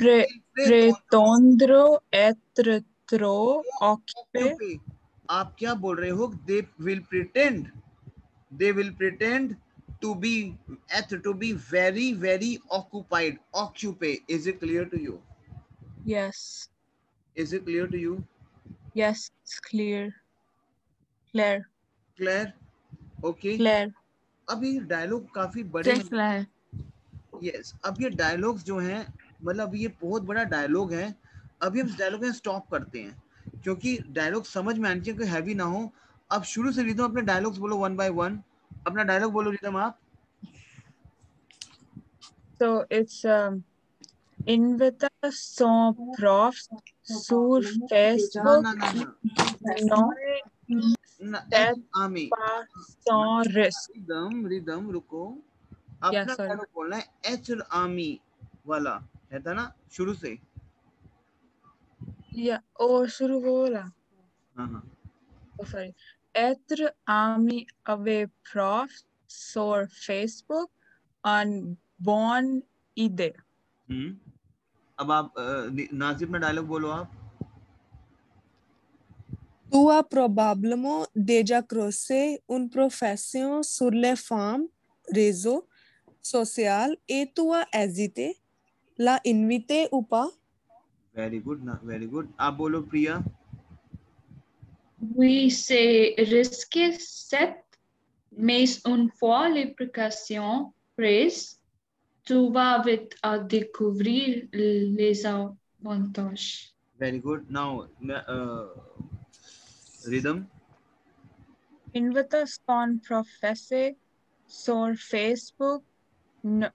pretondro et tro occupe. occupy, आप क्या बोल रहे हो, they will pretend to be very very occupied, occupy, is it clear to you? Yes. Is it clear to you? Yes, it's clear. Claire. Okay. Claire. अब ये dialogue काफी बड़े हैं। क्लैर यस, अब ये डायलॉग्स जो हैं, मतलब ये बहुत बड़ा डायलॉग है। अभी हम इस डायलॉग में स्टॉप करते हैं क्योंकि डायलॉग समझ में आने चाहिए, कोई हैवी ना हो। अब शुरू से रिदम अपने डायलॉग्स बोलो वन बाय वन, अपना डायलॉग बोलो रिदम आप। So it's invita son profs sur ना Facebook ना ना non ना et आमी pas sans risque. रिदम रुको, Yeah, अपना sorry. डायलॉग बोलना है एच आमी वाला, है था ना शुरू से। Yeah, और शुरू हो रहा। हाँ हाँ Oh, sorry. Être ami avec prof sur Facebook en bonne idée. अब आप नाजिब में डायलॉग बोलो आप। Tu as probablement déjà croisé une profession sur les femmes réseaux sociaux et tu as hésité la inviter ou pas? Very good ना, very good. आप बोलो प्रिया। Oui, c'est risqué, certes, mais une fois les précautions prises, tu vas vite à découvrir les avantages. Very good. Now rhythm. Invita son professeur sur Facebook no,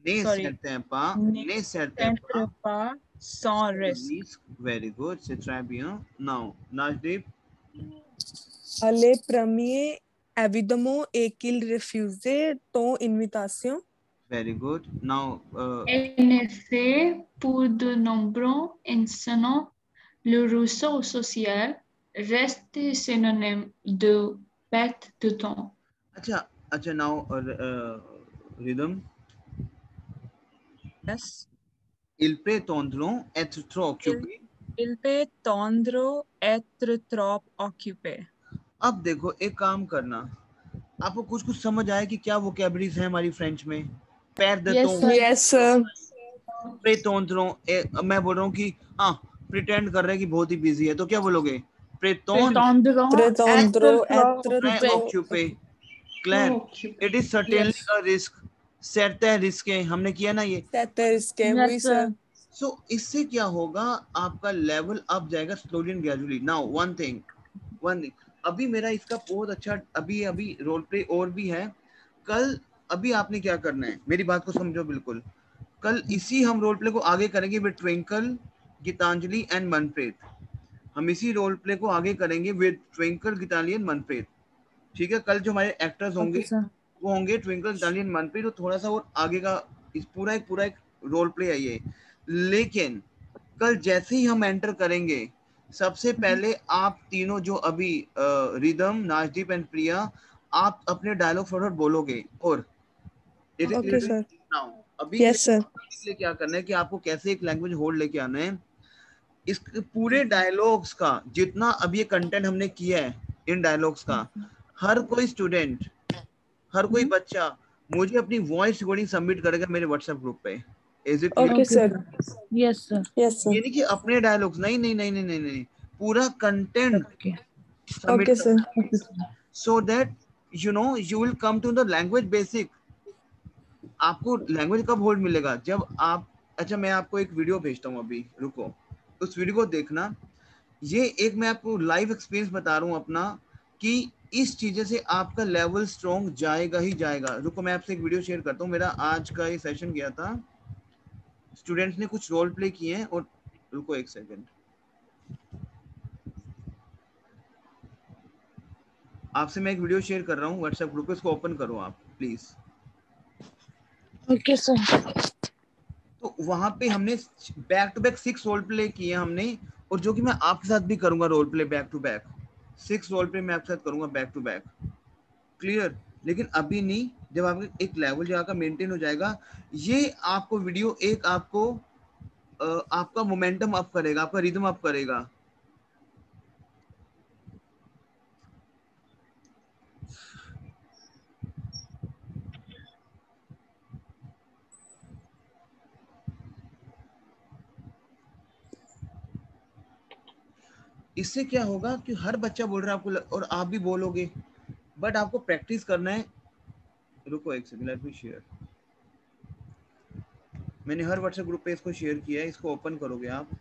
ने sorry, certains ne ne certains s'entre pas sans risque. risque, very good, c'est très bien। Now Najdeep। Les premiers, évidemment, et qu'ils refusaient ton invitation. Very good। Now En effet, pour de nombreux enseignants, le réseau social reste synonyme de perte de temps. अच्छा अच्छा, now rhythm. Yes. Il prétendront être trop occupé। Il peut tendre être trop occupé. अब देखो एक काम करना, आपको कुछ कुछ समझ आया कि क्या वोकैबुलरीज है हमारी फ्रेंच में। पैर दे Yes, sir. Yes, sir. प्रेतोंद्रो, मैं बोल रहा हूँ कि हाँ प्रिटेंड कर रहे हैं कि बहुत ही बिजी है, तो क्या बोलोगे, Pretendront Pretendro être être trop occupé। Clear, it is certainly Yes. A risk, certain risk है, हमने किया ना ये। c'était risqué, oui, Yes, sir. sir. सो इससे क्या होगा, आपका लेवल अप जाएगा slowly and gradually. Now one thing अभी मेरा इसका बहुत अच्छा अभी रोल प्ले और भी है। कल अभी आपने क्या करना है, मेरी बात को समझो बिल्कुल। कल इसी हम रोल प्ले को आगे करेंगे विद ट्विंकल, गीतांजलि एंड मनप्रीत। हम इसी रोल प्ले को आगे करेंगे विद ट्विंकल, गीतांजलि एंड मनप्रीत। ठीक है, कल जो हमारे एक्टर्स होंगे Okay, sir. वो होंगे ट्विंकल, गीतांजलि एंड मनप्रीत। तो थोड़ा सा और आगे का इस पूरा एक रोल प्ले है ये। लेकिन कल जैसे ही हम एंटर करेंगे, सबसे पहले आप तीनों जो अभी रिदम, नाजदीप एंड प्रिया, आप अपने डायलॉग फटाफट बोलोगे। और Okay, sir. नाउ अभी Yes, sir. के लिए क्या करना है कि आपको कैसे एक लैंग्वेज होल्ड लेके आना है। इस पूरे डायलॉग्स का जितना अब ये कंटेंट हमने किया है, इन डायलॉग्स का हर कोई स्टूडेंट, हर कोई बच्चा मुझे अपनी वॉइस रिकॉर्डिंग सबमिट करेगा मेरे व्हाट्सएप ग्रुप पे। Is it Okay, sir. Yes, sir. Yes, sir. ये नहीं कि अपने डायलॉग्स, नहीं नहीं नहीं नहीं नहीं नहीं, पूरा content Okay. Submit Okay, sir. so that you know you will come to the language basic. आपको लैंग्वेज कब होल्ड मिलेगा? जब आप, अच्छा मैं आपको एक वीडियो भेजता हूँ अभी, रुको, उस वीडियो को देखना। ये एक मैं आपको लाइव एक्सपीरियंस बता रहा हूँ अपना, कि इस चीजें से आपका लेवल स्ट्रॉन्ग जाएगा ही जाएगा। रुको मैं आपसे एक वीडियो शेयर करता हूँ। मेरा आज का ये सेशन गया था, स्टूडेंट्स ने कुछ रोल प्ले किए हैं, और रुको एक सेकंड, आपसे मैं एक वीडियो शेयर कर रहा हूँ व्हाट्सएप ग्रुप पे, इसको ओपन करो आप प्लीज। Okay, sir. तो वहां पे हमने back to back 6 role play किए हमने, और जो कि मैं आपके साथ भी करूंगा role play back to back, 6 role play मैं आपके साथ करूंगा बैक टू बैक, क्लियर। लेकिन अभी नहीं, जब आपका एक लेवल जगह का मेंटेन हो जाएगा, ये आपको वीडियो एक आपको आपका मोमेंटम अप करेगा, आपका रिदम अप करेगा। इससे क्या होगा कि हर बच्चा बोल रहा है आपको, और आप भी बोलोगे, बट आपको प्रैक्टिस करना है। रुको एक सेकंड, लेट मी शेयर। मैंने हर व्हाट्सएप ग्रुप पे इसको शेयर किया है, इसको ओपन करोगे आप।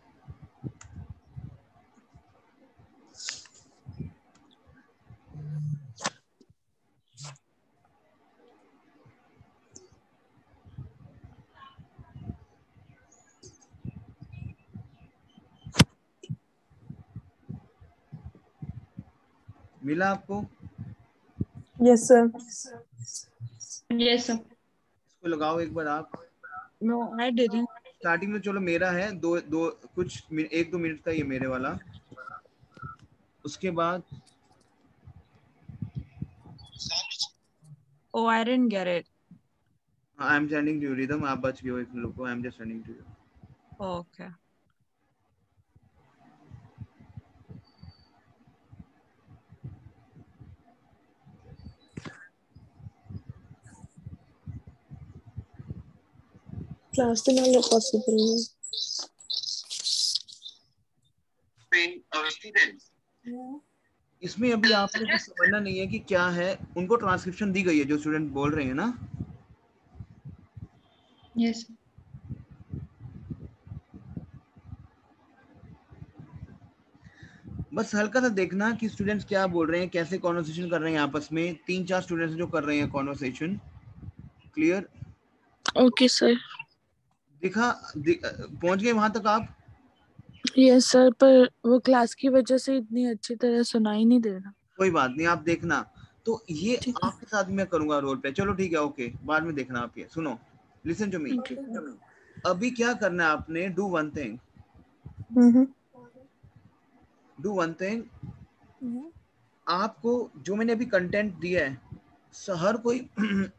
मिला आपको? Yes, sir. Yes, sir. इसको लगाओ एक बार आप। No, I didn't. स्टार्टिंग में चलो मेरा है दो दो कुछ 1-2 मिनट का ये मेरे वाला, उसके बाद Oh, I didn't get it. I am sending to you Ridham, आप बच गए हो एक लोग को, I am just sending to you. Oh, okay. Class to not possible. इसमें अभी आपको कुछ समझना नहीं है कि क्या है, उनको ट्रांसक्रिप्शन दी गई है जो स्टूडेंट बोल रहे हैं ना। Yes. बस हल्का सा देखना कि स्टूडेंट्स क्या बोल रहे हैं, कैसे कॉन्वर्सेशन कर रहे हैं आपस में। 3-4 स्टूडेंट्स जो कर रहे हैं कॉन्वर्सेशन, क्लियर। Okay, sir. पहुंच गए वहां तक आप? Yes, sir. पर वो क्लास की वजह से इतनी अच्छी तरह सुनाई नहीं दे रहा। कोई बात नहीं, आप देखना। तो ये ठीक है। आपके साथ मैं करूंगा रोल प्ले, चलो ठीक है, ओके, बाद में देखना। आप ये सुनो, लिसन टू मी। अभी क्या करना है आपने, do one thing, do one thing. आपको जो मैंने अभी कंटेंट दिया है, हर कोई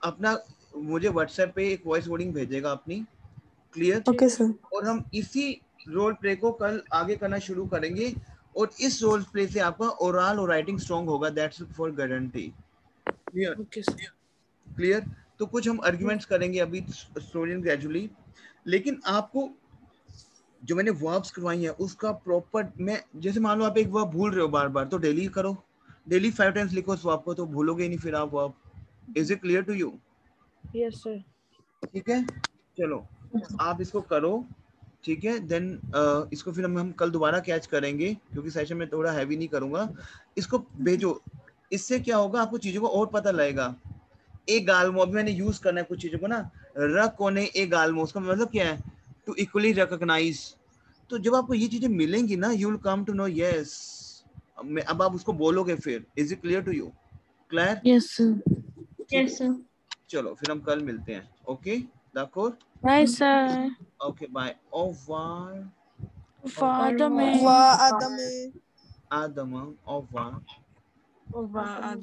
अपना मुझे व्हाट्सएप पे एक वॉइस कोडिंग भेजेगा अपनी, क्लियर। Okay, sir. और हम इसी रोल प्ले को कल आगे करना शुरू करेंगे, और इस रोल प्ले से आपका ओरल और राइटिंग स्ट्रांग होगा, that's for guarantee, clear. Okay, sir. Clear. तो कुछ हम आर्ग्यूमेंट्स करेंगे अभी स्लोली ग्रेजुअली, लेकिन आपको जो मैंने वर्ब्स करवाई है उसका प्रॉपर, मैं जैसे मान लो आप एक वर्ब भूल रहे हो बार बार, तो डेली करो, डेली 5 टाइम्स लिखो उस वर्ब को, तो भूलोगे ही नहीं फिर आप verb. Is it clear to you? Yes, sir. ठीक है, चलो आप इसको करो, ठीक है। देन इसको फिर हम कल दोबारा कैच करेंगे, क्योंकि सेशन में थोड़ा हैवी नहीं करूंगा। इसको भेजो, इससे क्या होगा, आपको चीजों को और पता लगेगा। एक गालमो अभी मैंने यूज करना है कुछ चीजों को ना, रक कोने एक गालमो, उसका मतलब क्या है, टू इक्वली रिकॉग्नाइज। तो जब आपको ये चीजें मिलेंगी ना, you will come to know yes, अब आप उसको बोलोगे फिर। Is it clear to you? Clear? Yes, sir. Yes, sir. चलो फिर हम कल मिलते हैं, okay d'accord? Bye, sir. Okay bye. au revoir। Adame. Adama, au revoir। Oh, wow.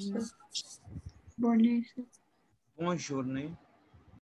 Bonne nuit, sir. bonne journée।